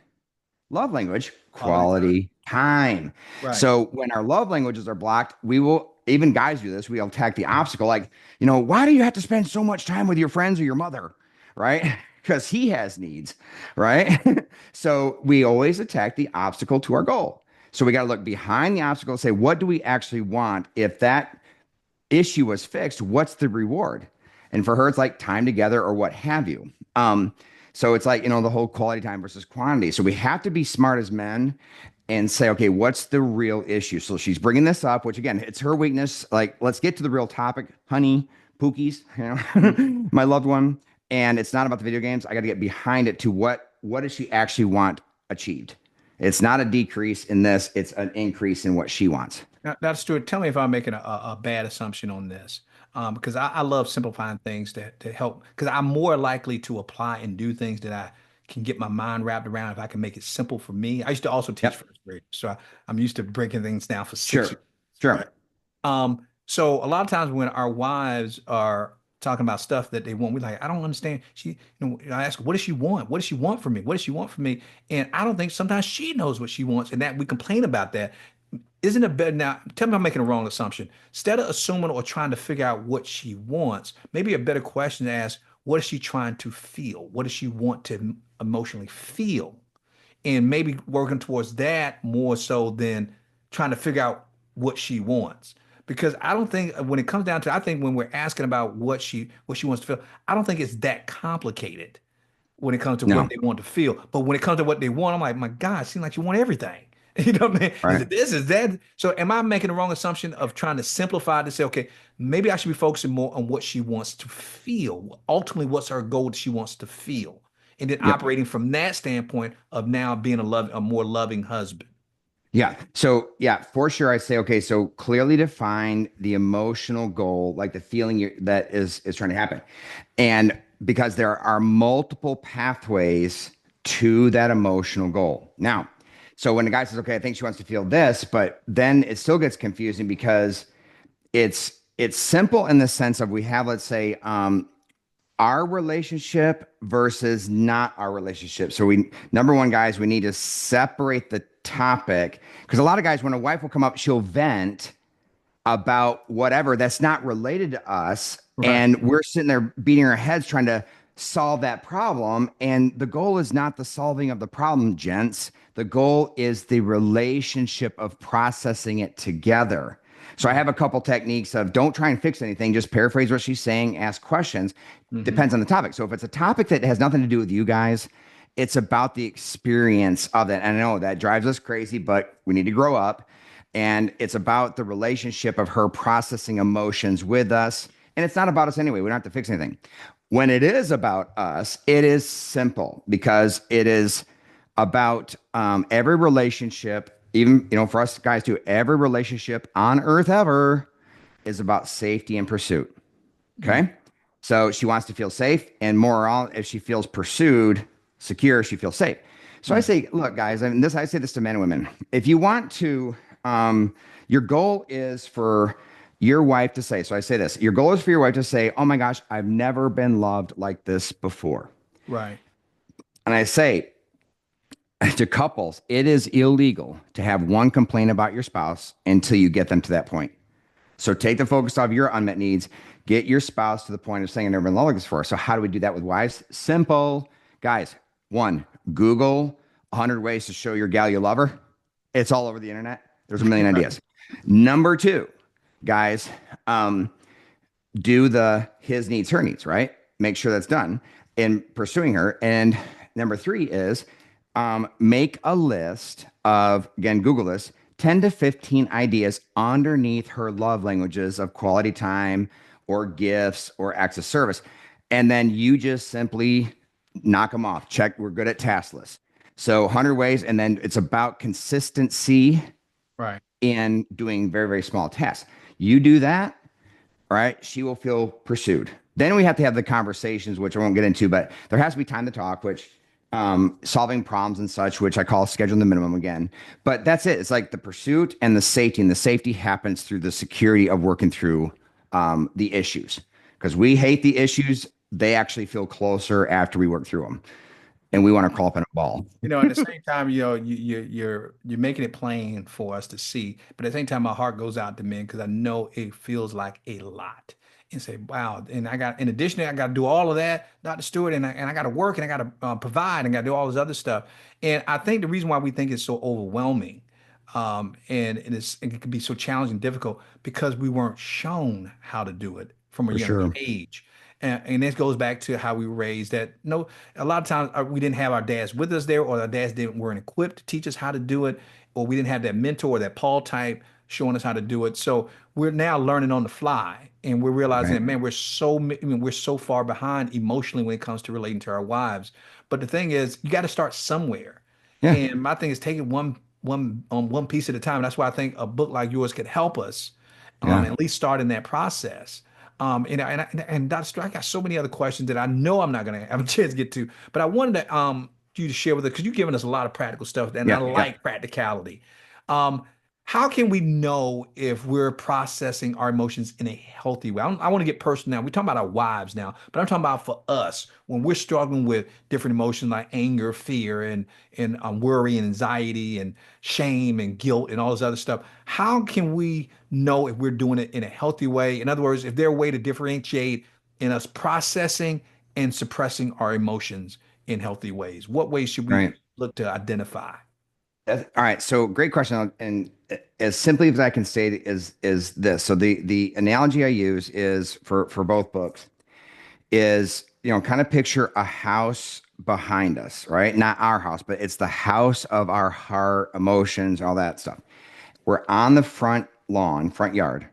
love language? Quality time. Right. So when our love languages are blocked, we will, even guys do this, we'll attack the obstacle. Like, why do you have to spend so much time with your friends or your mother? Right? Because he has needs. Right? So we always attack the obstacle to our goal. So we got to look behind the obstacle and say, what do we actually want? If that issue was fixed, what's the reward? And for her, it's like time together or what have you. So it's like, the whole quality time versus quantity. So we have to be smart as men and say, okay, what's the real issue? So she's bringing this up, which again, it's her weakness. Like, let's get to the real topic, honey, pookies, my loved one. And it's not about the video games. I got to get behind it to what does she actually want achieved? It's not a decrease in this. It's an increase in what she wants. Now, Stuart, tell me if I'm making a bad assumption on this. Because I love simplifying things to help, because I'm more likely to apply and do things that I can get my mind wrapped around if I can make it simple for me. I used to also teach Yep. first grade, so I'm used to breaking things down for Sure. 6 years, right? Sure. So a lot of times when our wives are talking about stuff that they want, we're like, I don't understand. I ask her, what does she want? What does she want from me? What does she want from me? And I don't think sometimes she knows what she wants, and that we complain about that. Isn't it better now? Tell me if I'm making a wrong assumption. Instead of assuming or trying to figure out what she wants, maybe a better question to ask, what is she trying to feel? What does she want to emotionally feel? And maybe working towards that more so than trying to figure out what she wants. Because I don't think when it comes down to, I think when we're asking about what she wants to feel, I don't think it's that complicated when it comes to what No. they want to feel. But when it comes to what they want, I'm like, my God, it seems like you want everything. You know what I mean? Is Right. it this? Is that? So am I making the wrong assumption of trying to simplify to say, okay, maybe I should be focusing more on what she wants to feel. Ultimately, what's her goal that she wants to feel? And then Yep. operating from that standpoint of now being a more loving husband. Yeah. So yeah, for sure. I say, okay, so clearly define the emotional goal, like the feeling that is trying to happen. And because there are multiple pathways to that emotional goal. Now, so when the guy says, okay, I think she wants to feel this, but then it still gets confusing because it's simple in the sense of we have, let's say, our relationship versus not our relationship. So number one, guys, we need to separate the topic because a lot of guys, when a wife will come up, she'll vent about whatever that's not related to us. Right. And we're sitting there beating our heads trying to solve that problem. And the goal is not the solving of the problem, gents. The goal is the relationship of processing it together. So I have a couple techniques of don't try and fix anything, just paraphrase what she's saying, ask questions. Mm-hmm. Depends on the topic. So if it's a topic that has nothing to do with you guys, it's about the experience of that. And I know that drives us crazy, but we need to grow up. And it's about the relationship of her processing emotions with us. And it's not about us anyway. We don't have to fix anything. When it is about us, it is simple because it is about every relationship, even, for us guys too, every relationship on earth ever is about safety and pursuit. Mm-hmm. Okay. So she wants to feel safe, and more on if she feels pursued, secure, she feels safe. So I Right. say, look, guys, I say this to men and women. If you want to, your goal is for your wife to say, so I say this, your goal is for your wife to say, oh my gosh, I've never been loved like this before. Right. And I say to couples, it is illegal to have one complaint about your spouse until you get them to that point. So take the focus off your unmet needs, get your spouse to the point of saying, I've never been in love like this before. So how do we do that with wives? Simple. Guys, One, Google 100 ways to show your gal you love her. It's all over the internet. There's a million Right. ideas. Number two, guys, do the his needs, her needs, right? Make sure that's done in pursuing her. And number three is make a list of, again, Google this, 10 to 15 ideas underneath her love languages of quality time or gifts or acts of service. And then you just simply knock them off. Check, we're good at task lists. So 100 ways. And then it's about consistency Right. in doing very, very small tasks. You do that, right? She will feel pursued. Then we have to have the conversations, which I won't get into, but there has to be time to talk, which solving problems and such, which I call scheduling the minimum again. But that's it. It's like the pursuit and the safety. And the safety happens through the security of working through the issues. Because we hate the issues. They actually feel closer after we work through them. And we want to crawl up in a ball. At the same time, you're making it plain for us to see. But at the same time, my heart goes out to men because I know it feels like a lot. And say, wow. And in addition to that, I got to do all of that, Dr. Stewart, and I got to work and I got to provide and got to do all this other stuff. And I think the reason why we think it's so overwhelming, it can be so challenging and difficult because we weren't shown how to do it from a For younger sure. age. And this goes back to how we were raised that no, a lot of times we didn't have our dads with us there, or our dads weren't equipped to teach us how to do it, or we didn't have that mentor, that Paul type showing us how to do it. So we're now learning on the fly, and we're realizing Right. that, man, we're so far behind emotionally when it comes to relating to our wives. But the thing is, you got to start somewhere. Yeah. And my thing is taking one piece at a time. That's why I think a book like yours could help us Yeah. at least start in that process. And Dr. Stewart, I got so many other questions that I know I'm not going to have a chance to get to, but I wanted to you to share with us because you've given us a lot of practical stuff, and I Yeah. Yeah. like practicality. Um, how can we know if we're processing our emotions in a healthy way? I want to get personal now. We're talking about our wives now, but I'm talking about for us when we're struggling with different emotions like anger, fear, and worry and anxiety and shame and guilt and all this other stuff. How can we know if we're doing it in a healthy way? In other words, if there's a way to differentiate in us processing and suppressing our emotions in healthy ways, what ways should we Right. look to identify? All right. So great question. And as simply as I can say is this. So the analogy I use is for both books is, kind of picture a house behind us, right? Not our house, but it's the house of our heart, emotions, all that stuff. We're on the front lawn, front yard,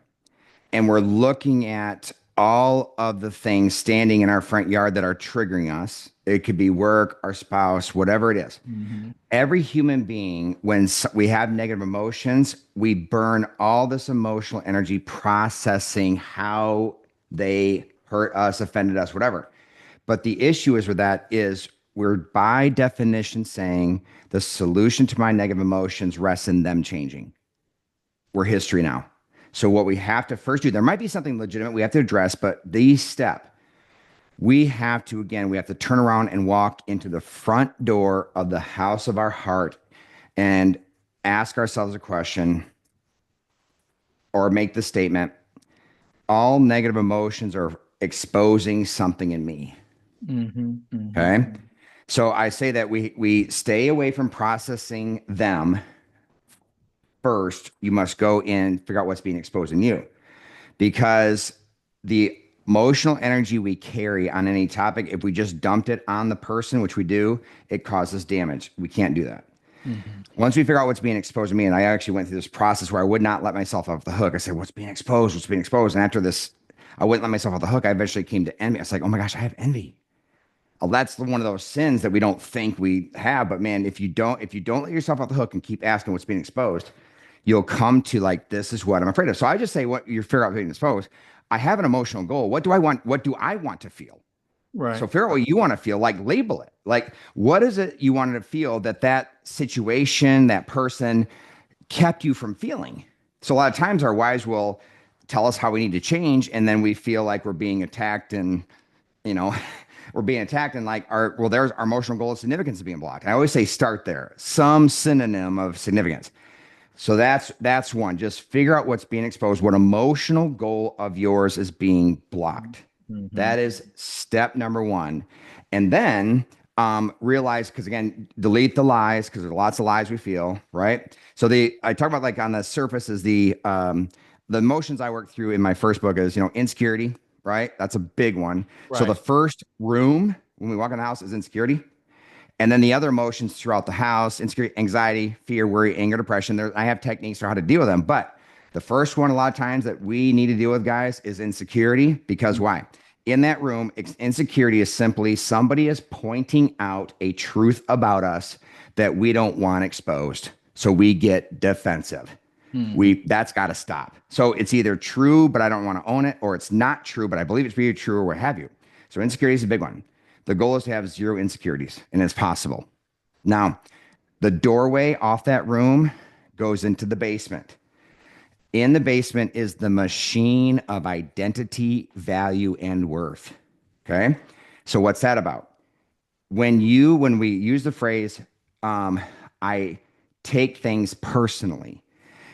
and we're looking at all of the things standing in our front yard that are triggering us. It could be work, our spouse, whatever it is. Hmm. Every human being, when we have negative emotions, we burn all this emotional energy processing how they hurt us, offended us, whatever. But the issue is with that is we're by definition saying the solution to my negative emotions rests in them changing. We're history now. So what we have to first do, there might be something legitimate we have to address, but the step we have to, again, we have to turn around and walk into the front door of the house of our heart and ask ourselves a question or make the statement, all negative emotions are exposing something in me. Hmm. Hmm. Okay. So I say that we stay away from processing them first. You must go in and figure out what's being exposed in you, because the emotional energy we carry on any topic, if we just dumped it on the person, which we do, it causes damage. We can't do that. Hmm. Once we figure out what's being exposed to me, and I actually went through this process where I would not let myself off the hook. I said, what's being exposed? What's being exposed? And after this, I wouldn't let myself off the hook. I eventually came to envy. I was like, oh my gosh, I have envy. Oh, that's one of those sins that we don't think we have. But man, if you don't let yourself off the hook and keep asking what's being exposed, you'll come to like, this is what I'm afraid of. So I just say what you figure out being exposed. I have an emotional goal. What do I want? What do I want to feel? So Right. figure out what you want to feel, like label it. Like, what is it you wanted to feel that situation, that person kept you from feeling? So a lot of times our wives will tell us how we need to change, and then we feel like we're being attacked and, you know, we're being attacked and like there's our emotional goal of significance is being blocked. And I always say start there, some synonym of significance. So that's one. Just figure out what's being exposed, what emotional goal of yours is being blocked. Hmm. That is step number one. And then Realize, because again, delete the lies, because there's lots of lies we feel, right? So I talk about like on the surface is the emotions I work through in my first book is, insecurity, right? That's a big one. So the Right. first room when we walk in the house is insecurity. And then the other emotions throughout the house, insecurity, anxiety, fear, worry, anger, depression. I have techniques for how to deal with them. But the first one, a lot of times that we need to deal with, guys, is insecurity. Because why? In that room, insecurity is simply somebody is pointing out a truth about us that we don't want exposed. So we get defensive. Mm-hmm. That's got to stop. So it's either true, but I don't want to own it, or it's not true, but I believe it's really true, or what have you. So insecurity is a big one. The goal is to have zero insecurities, and it's possible. Now, the doorway off that room goes into the basement. In the basement is the machine of identity, value, and worth. Okay. So what's that about? When we use the phrase, I take things personally,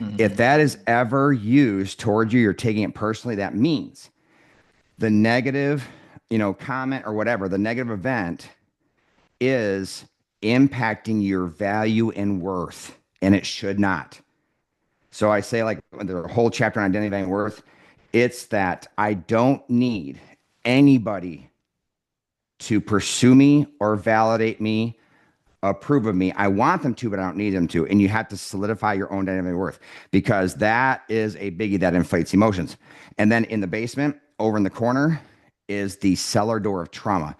if Mm-hmm. that is ever used towards you, you're taking it personally, that means the negative, comment or whatever, the negative event is impacting your value and worth, and it should not. So I say, like, the whole chapter on identity, value, and worth, it's that I don't need anybody to pursue me or validate me, approve of me. I want them to, but I don't need them to. And you have to solidify your own identity and worth, because that is a biggie that inflates emotions. And then in the basement, over in the corner, is the cellar door of trauma.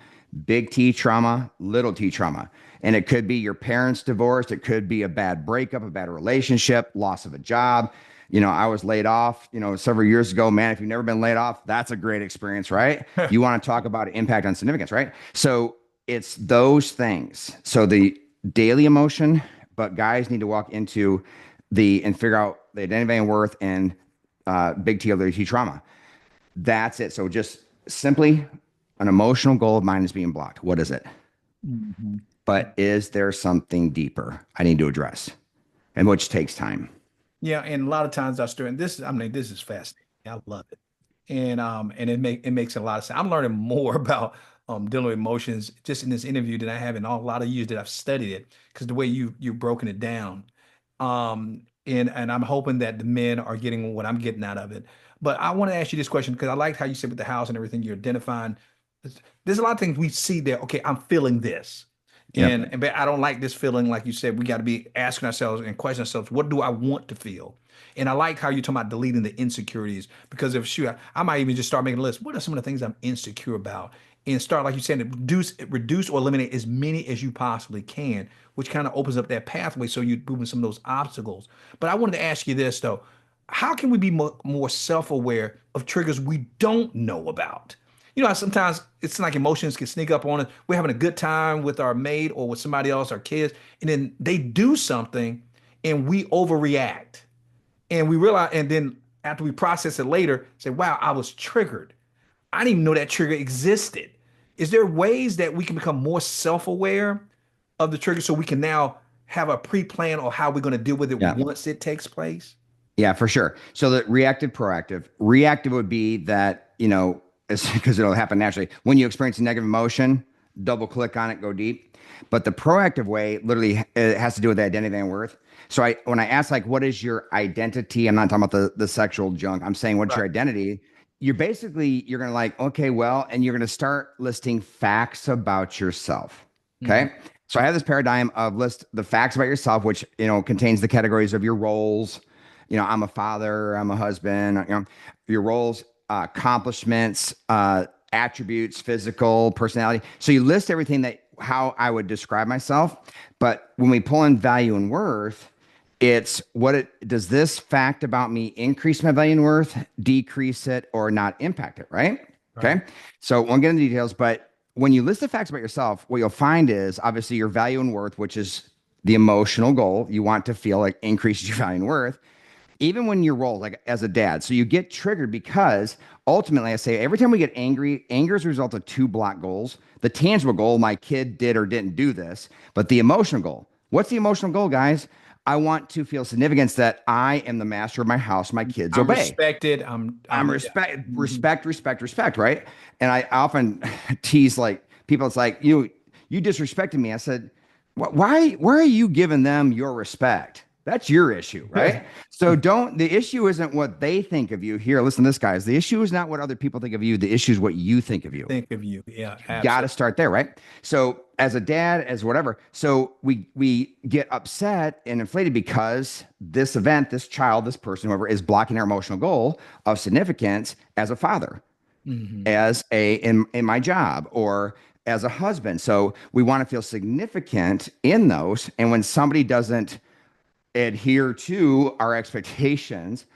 Big T trauma, little T trauma. And it could be your parents divorced. It could be a bad breakup, a bad relationship, loss of a job. I was laid off, several years ago. Man, if you've never been laid off, that's a great experience, right? You want to talk about impact on significance, right? So it's those things. So the daily emotion, but guys need to walk into and figure out the identity and worth and big T, little T trauma. That's it. So just simply an emotional goal of mine is being blocked. What is it? Mm-hmm. But is there something deeper I need to address? And which takes time. Yeah, and a lot of times I start, and this is fascinating. I love it. And it makes a lot of sense. I'm learning more about dealing with emotions just in this interview than I have in a lot of years that I've studied it, because the way you've broken it down. And I'm hoping that the men are getting what I'm getting out of it. But I want to ask you this question, because I liked how you said with the house and everything, you're identifying. There's a lot of things we see there. Okay, I'm feeling this. Yep. But I don't like this feeling. Like you said, we got to be asking ourselves and questioning ourselves, what do I want to feel? And I like how you're talking about deleting the insecurities, because if shoot, I might even just start making a list. What are some of the things I'm insecure about? And start, like you said, to reduce or eliminate as many as you possibly can, which kind of opens up that pathway so you're moving some of those obstacles. But I wanted to ask you this though. How can we be more self-aware of triggers we don't know about? Sometimes it's like emotions can sneak up on us. We're having a good time with our mate or with somebody else, our kids, and then they do something and we overreact. And we realize, and then after we process it later, say, wow, I was triggered. I didn't even know that trigger existed. Is there ways that we can become more self-aware of the trigger so we can now have a pre-plan on how we're going to deal with it Yeah. once it takes place? Yeah, for sure. So the reactive, proactive. Reactive would be that, because it'll happen naturally. When you experience a negative emotion, double click on it, go deep. But the proactive way literally it has to do with the identity and worth. So when I ask, like, what is your identity? I'm not talking about the sexual junk. I'm saying, what's your Right. identity? You're going to like, okay, well, and you're going to start listing facts about yourself. Mhm. Okay. So I have this paradigm of list the facts about yourself, which, contains the categories of your roles. I'm a father, I'm a husband, your roles, accomplishments, attributes, physical, personality. So you list everything how I would describe myself. But when we pull in value and worth, it's does this fact about me increase my value and worth, decrease it, or not impact it, right? Right. Okay. So we won't get into details, but when you list the facts about yourself, what you'll find is obviously your value and worth, which is the emotional goal. You want to feel like increases your value and worth, even when you're rolled, like as a dad. So you get triggered because ultimately, I say every time we get angry, anger is a result of two block goals. The tangible goal, my kid did or didn't do this, but the emotional goal. What's the emotional goal, guys? I want to feel significance that I am the master of my house. My kids I'm obey. respected. I'm Yeah. respect, right? And I often tease like people. It's like you you disrespected me. I said, why are you giving them your respect? That's your issue, right? So the issue isn't what they think of you. Here, listen to this, guys. The issue is not what other people think of you. The issue is what you think of you. Think of you. Yeah, Got to absolutely. start there, right? So as a dad, as whatever, so we get upset and inflated because this event, this child, this person, whoever is blocking our emotional goal of significance as a father, Hmm. as in my job, or as a husband. So we want to feel significant in those. And when somebody doesn't adhere to our expectations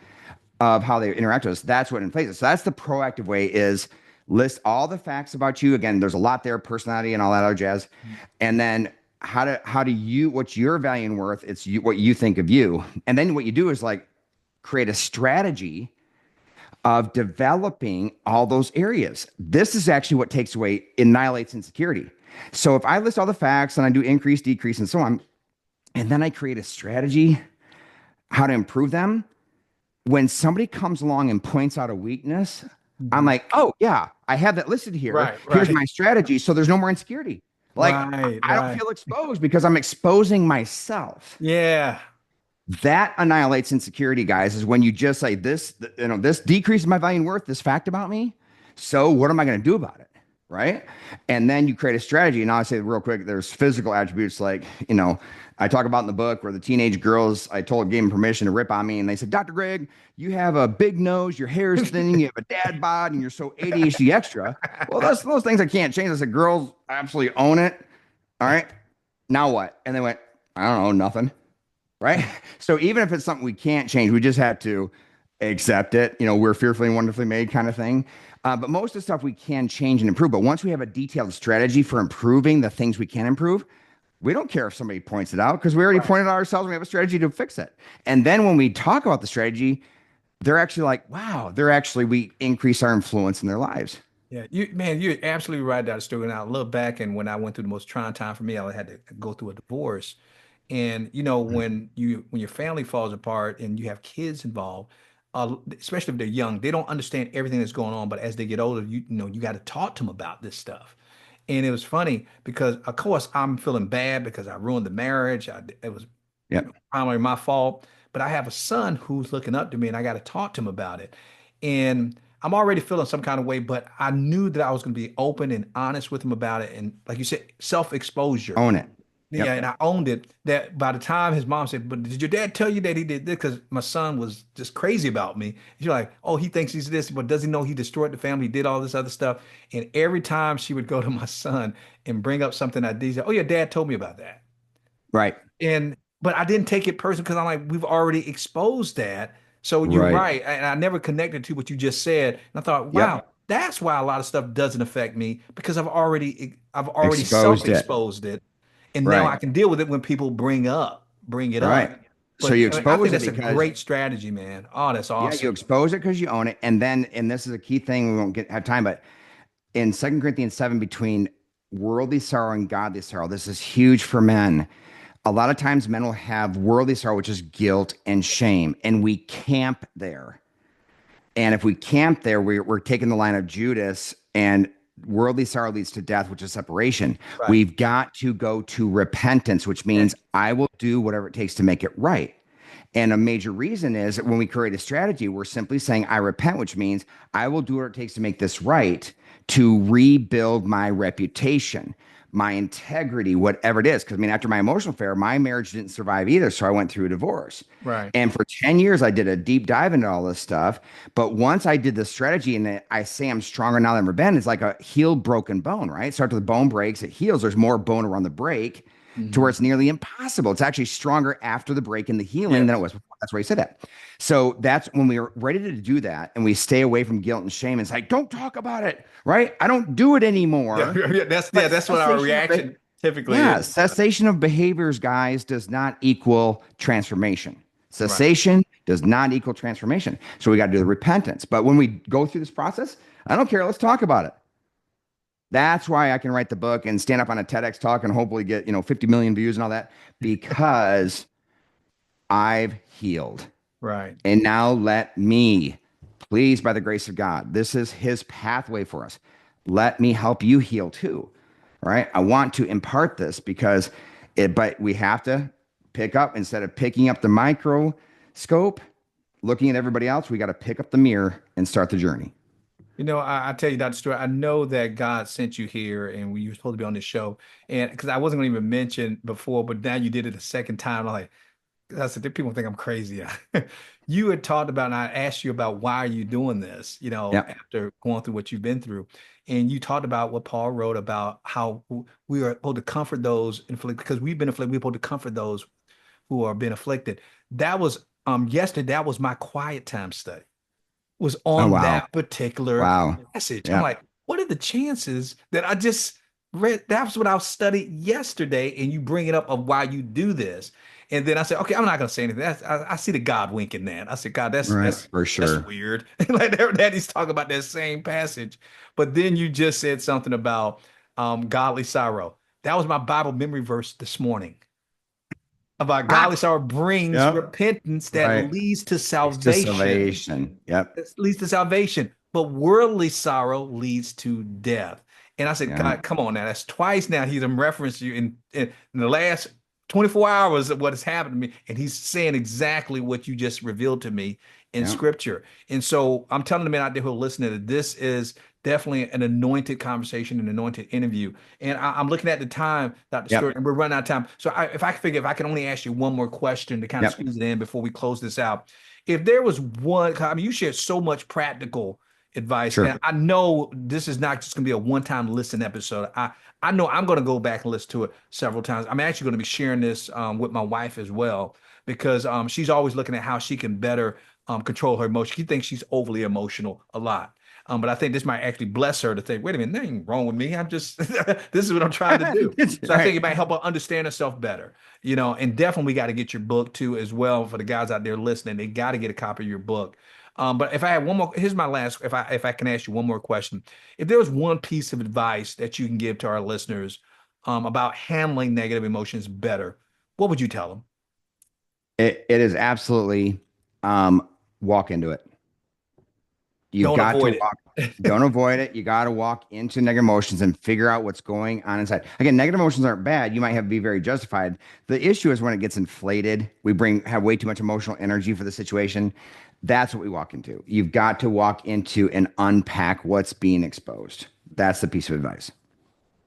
of how they interact with us, that's what inflates us. So that's the proactive way, is list all the facts about you. Again, there's a lot there, personality and all that other jazz. And then how do you, what's your value and worth? It's you, what you think of you. And then what you do is like create a strategy of developing all those areas. This is actually what takes away, annihilates insecurity. So if I list all the facts and I do increase, decrease, and so on, and then I create a strategy how to improve them, when somebody comes along and points out a weakness, I'm Hmm. like, oh yeah, I have that listed here. Right, Here's right, my strategy. So there's no more insecurity. Like right, I don't right. feel exposed because I'm exposing myself. Yeah, That annihilates insecurity, guys, is when you just say this, this decreases my value and worth, this fact about me. So what am I going to do about it? Right. And then you create a strategy. And I'll say real quick, there's physical attributes like, I talk about in the book where the teenage girls, gave them permission to rip on me. And they said, Dr. Greg, you have a big nose, your hair is thinning, you have a dad bod, and you're so ADHD extra. Well, that's those things I can't change. I said, girls absolutely own it. All right. Now what? And they went, I don't know, nothing. Right. So even if it's something we can't change, we just have to accept it. We're fearfully and wonderfully made kind of thing. But most of the stuff we can change and improve. But once we have a detailed strategy for improving the things we can improve, we don't care if somebody points it out because we already right. pointed it out ourselves. And we have a strategy to fix it. And then when we talk about the strategy, they're actually like, wow, we increase our influence in their lives. Yeah, you're absolutely right, Dr. Stewart. And I look back, and when I went through the most trying time for me, I had to go through a divorce. And when your family falls apart and you have kids involved, especially if they're young, they don't understand everything that's going on. But as they get older, you got to talk to them about this stuff. And it was funny because, of course, I'm feeling bad because I ruined the marriage. It was Yep. primarily my fault. But I have a son who's looking up to me, and I got to talk to him about it. And I'm already feeling some kind of way, but I knew that I was going to be open and honest with him about it. And like you said, self-exposure. Own it. Yeah, Yep. and I owned it. That by the time his mom said, "But did your dad tell you that he did this?" Because my son was just crazy about me. She's like, "Oh, he thinks he's this, but does he know he destroyed the family? He did all this other stuff." And every time she would go to my son and bring up something I did, she'd say, "Oh, your dad told me about that." Right. And but I didn't take it personal because I'm like, we've already exposed that. So you're Right. right. And I never connected to what you just said. And I thought, wow, Yep. that's why a lot of stuff doesn't affect me because I've already Exposed it. self-exposed it. And now I Right. can deal with it when people bring it Right. up. So But you I mean, I think expose it that's a because great strategy, man. Oh, that's yeah, you awesome. expose it because you own it. And this is a key thing, we won't have time, but in 2 Corinthians 7, between worldly sorrow and godly sorrow, this is huge for men. A lot of times men will have worldly sorrow, which is guilt and shame, and we camp there. And if we camp there, we're taking the line of Judas, and worldly sorrow leads to death, which is separation. Right. We've got to go to repentance, which Yeah. means I will do whatever it takes to make it right. And a major reason is that when we create a strategy, we're simply saying, I repent, which means I will do what it takes to make this right, to rebuild my reputation, my integrity, whatever it is. Because I mean, after my emotional affair, my marriage didn't survive either. So I went through a divorce. Right. And for 10 years, I did a deep dive into all this stuff. But once I did the strategy, and I say I'm stronger now than I've ever been, it's like a healed broken bone, right? So after the bone breaks, it heals. There's more bone around the break to where Hmm. it's nearly impossible. It's actually stronger after the break and the healing than it Yes. was before. That's where he said that. So that's when we are ready to do that and we stay away from guilt and shame. It's like, don't talk about it, right? I don't do it Yeah. anymore. Yeah. But That's what our reaction typically yeah, is. cessation of behaviors, guys, does not equal transformation. Right. Cessation does not equal transformation. So we got to do the repentance. But when we go through this process, I don't care. Let's talk about it. That's why I can write the book and stand up on a TEDx talk and hopefully get, 50 million views and all that, because I've healed. Right. And now let me, please, by the grace of God, this is his pathway for us. Let me help you heal too. right? I want to impart this because but we have to pick up, instead of picking up the microscope, looking at everybody else, we got to pick up the mirror and start the journey. I tell you, Dr. Stewart, I know that God sent you here and you were supposed to be on this show. And because I wasn't going to even mention before, but now you did it a second time. I'm like, I said, people think I'm crazy. You had talked about, and I asked you about why are you doing this, Yep. after going through what you've been through. And you talked about what Paul wrote about how we are supposed to comfort those inflicted, because we've been afflicted, we're supposed to comfort those who are being afflicted. That was yesterday, that was my quiet time study, was Oh, on wow. that particular Wow. passage. I'm Yep. like, what are the chances that I just read? That's what I studied yesterday, and you bring it up of why you do this. And then I said, okay, I'm not gonna say anything. I see the God wink in that. I said, God, that's Right. that's For that's sure. weird. Like that he's talking about that same passage. But then you just said something about godly sorrow. That was my Bible memory verse this morning. About Ah, godly sorrow brings yep. repentance that Right. leads to It's to salvation. salvation. Yep. This leads to salvation, but worldly sorrow leads to death. And I said, Yeah. God, come on now. That's twice now he's referenced you in the last 24 hours of what has happened to me. And he's saying exactly what you just revealed to me in Yeah. scripture. And so I'm telling the men out there who are listening that this is definitely an anointed conversation, an anointed interview. And I'm looking at the time, Dr. Stewart, Yep. and we're running out of time. So if I can only ask you one more question to kind of Yep. squeeze it in before we close this out. If there was one, I mean, you shared so much practical advice, Sure. and I know this is not just going to be a one-time listen episode. I know I'm going to go back and listen to it several times. I'm actually going to be sharing this with my wife as well because she's always looking at how she can better control her emotions. She thinks she's overly emotional a lot. But I think this might actually bless her to think, wait a minute, nothing wrong with me. I'm just, this is what I'm trying to do. It's So I think right. it might help her understand herself better, and definitely we got to get your book too as well for the guys out there listening. They got to get a copy of your book. But if I had one more, here's my last. If I can ask you one more question, if there was one piece of advice that you can give to our listeners about handling negative emotions better, what would you tell them? It is absolutely walk into it. You've Don't got to avoid walk. it. Don't avoid it. You got to walk into negative emotions and figure out what's going on inside. Again, negative emotions aren't bad. You might have to be very justified. The issue is when it gets inflated. We have way too much emotional energy for the situation. That's what we walk into. You've got to walk into and unpack what's being exposed. That's the piece of advice.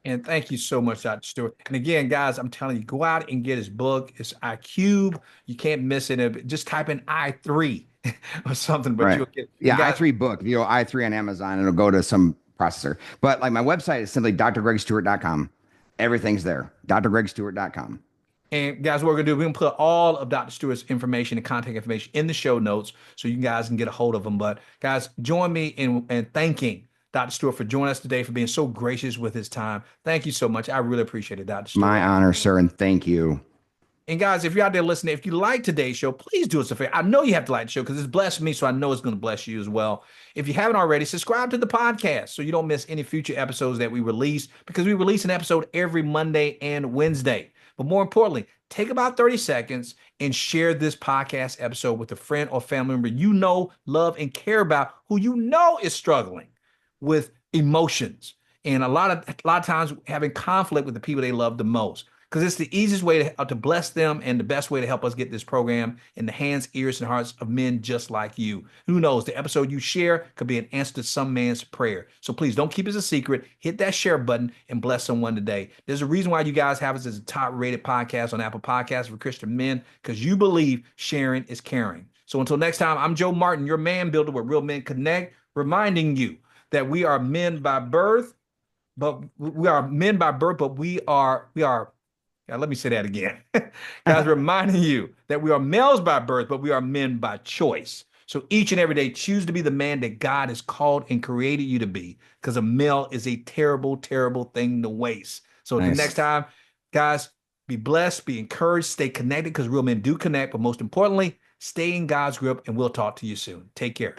And thank you so much, Dr. Stewart. And again, guys, I'm telling you, go out and get his book. It's iCube. You can't miss it. Just type in I3 or something, but Right. you'll get. And Yeah, guys, i3 book. If you go i3 on Amazon, it'll go to some processor. But like my website is simply drgregstewart.com. Everything's there. drgregstewart.com. And guys, what we're gonna do, we're gonna put all of Dr. Stewart's information and contact information in the show notes so you guys can get a hold of them. But guys, join me in thanking Dr. Stewart for joining us today, for being so gracious with his time. Thank you so much. I really appreciate it, Dr. My Stewart. honor, sir, and thank you. And guys, if you're out there listening, if you like today's show, please do us a favor. I know you have to like the show because it's blessed me, so I know it's going to bless you as well. If you haven't already, subscribe to the podcast so you don't miss any future episodes that we release, because we release an episode every Monday and Wednesday. But more importantly, take about 30 seconds and share this podcast episode with a friend or family member you know, love, and care about, who you know is struggling with emotions. And a lot of times having conflict with the people they love the most, because it's the easiest way to bless them and the best way to help us get this program in the hands, ears, and hearts of men just like you. Who knows? The episode you share could be an answer to some man's prayer. So please don't keep it a secret. Hit that share button and bless someone today. There's a reason why you guys have us as a top rated podcast on Apple Podcasts for Christian men, because you believe sharing is caring. So until next time, I'm Joe Martin, your man builder with Real Men Connect, reminding you that we are men by birth, but we are men by birth, but we are. Yeah, let me say that again. Guys, reminding you that we are males by birth, but we are men by choice. So each and every day, choose to be the man that God has called and created you to be, because a male is a terrible, terrible thing to waste. So until Nice. next time, guys, be blessed, be encouraged, stay connected, because real men do connect, but most importantly, stay in God's grip, and we'll talk to you soon. Take care.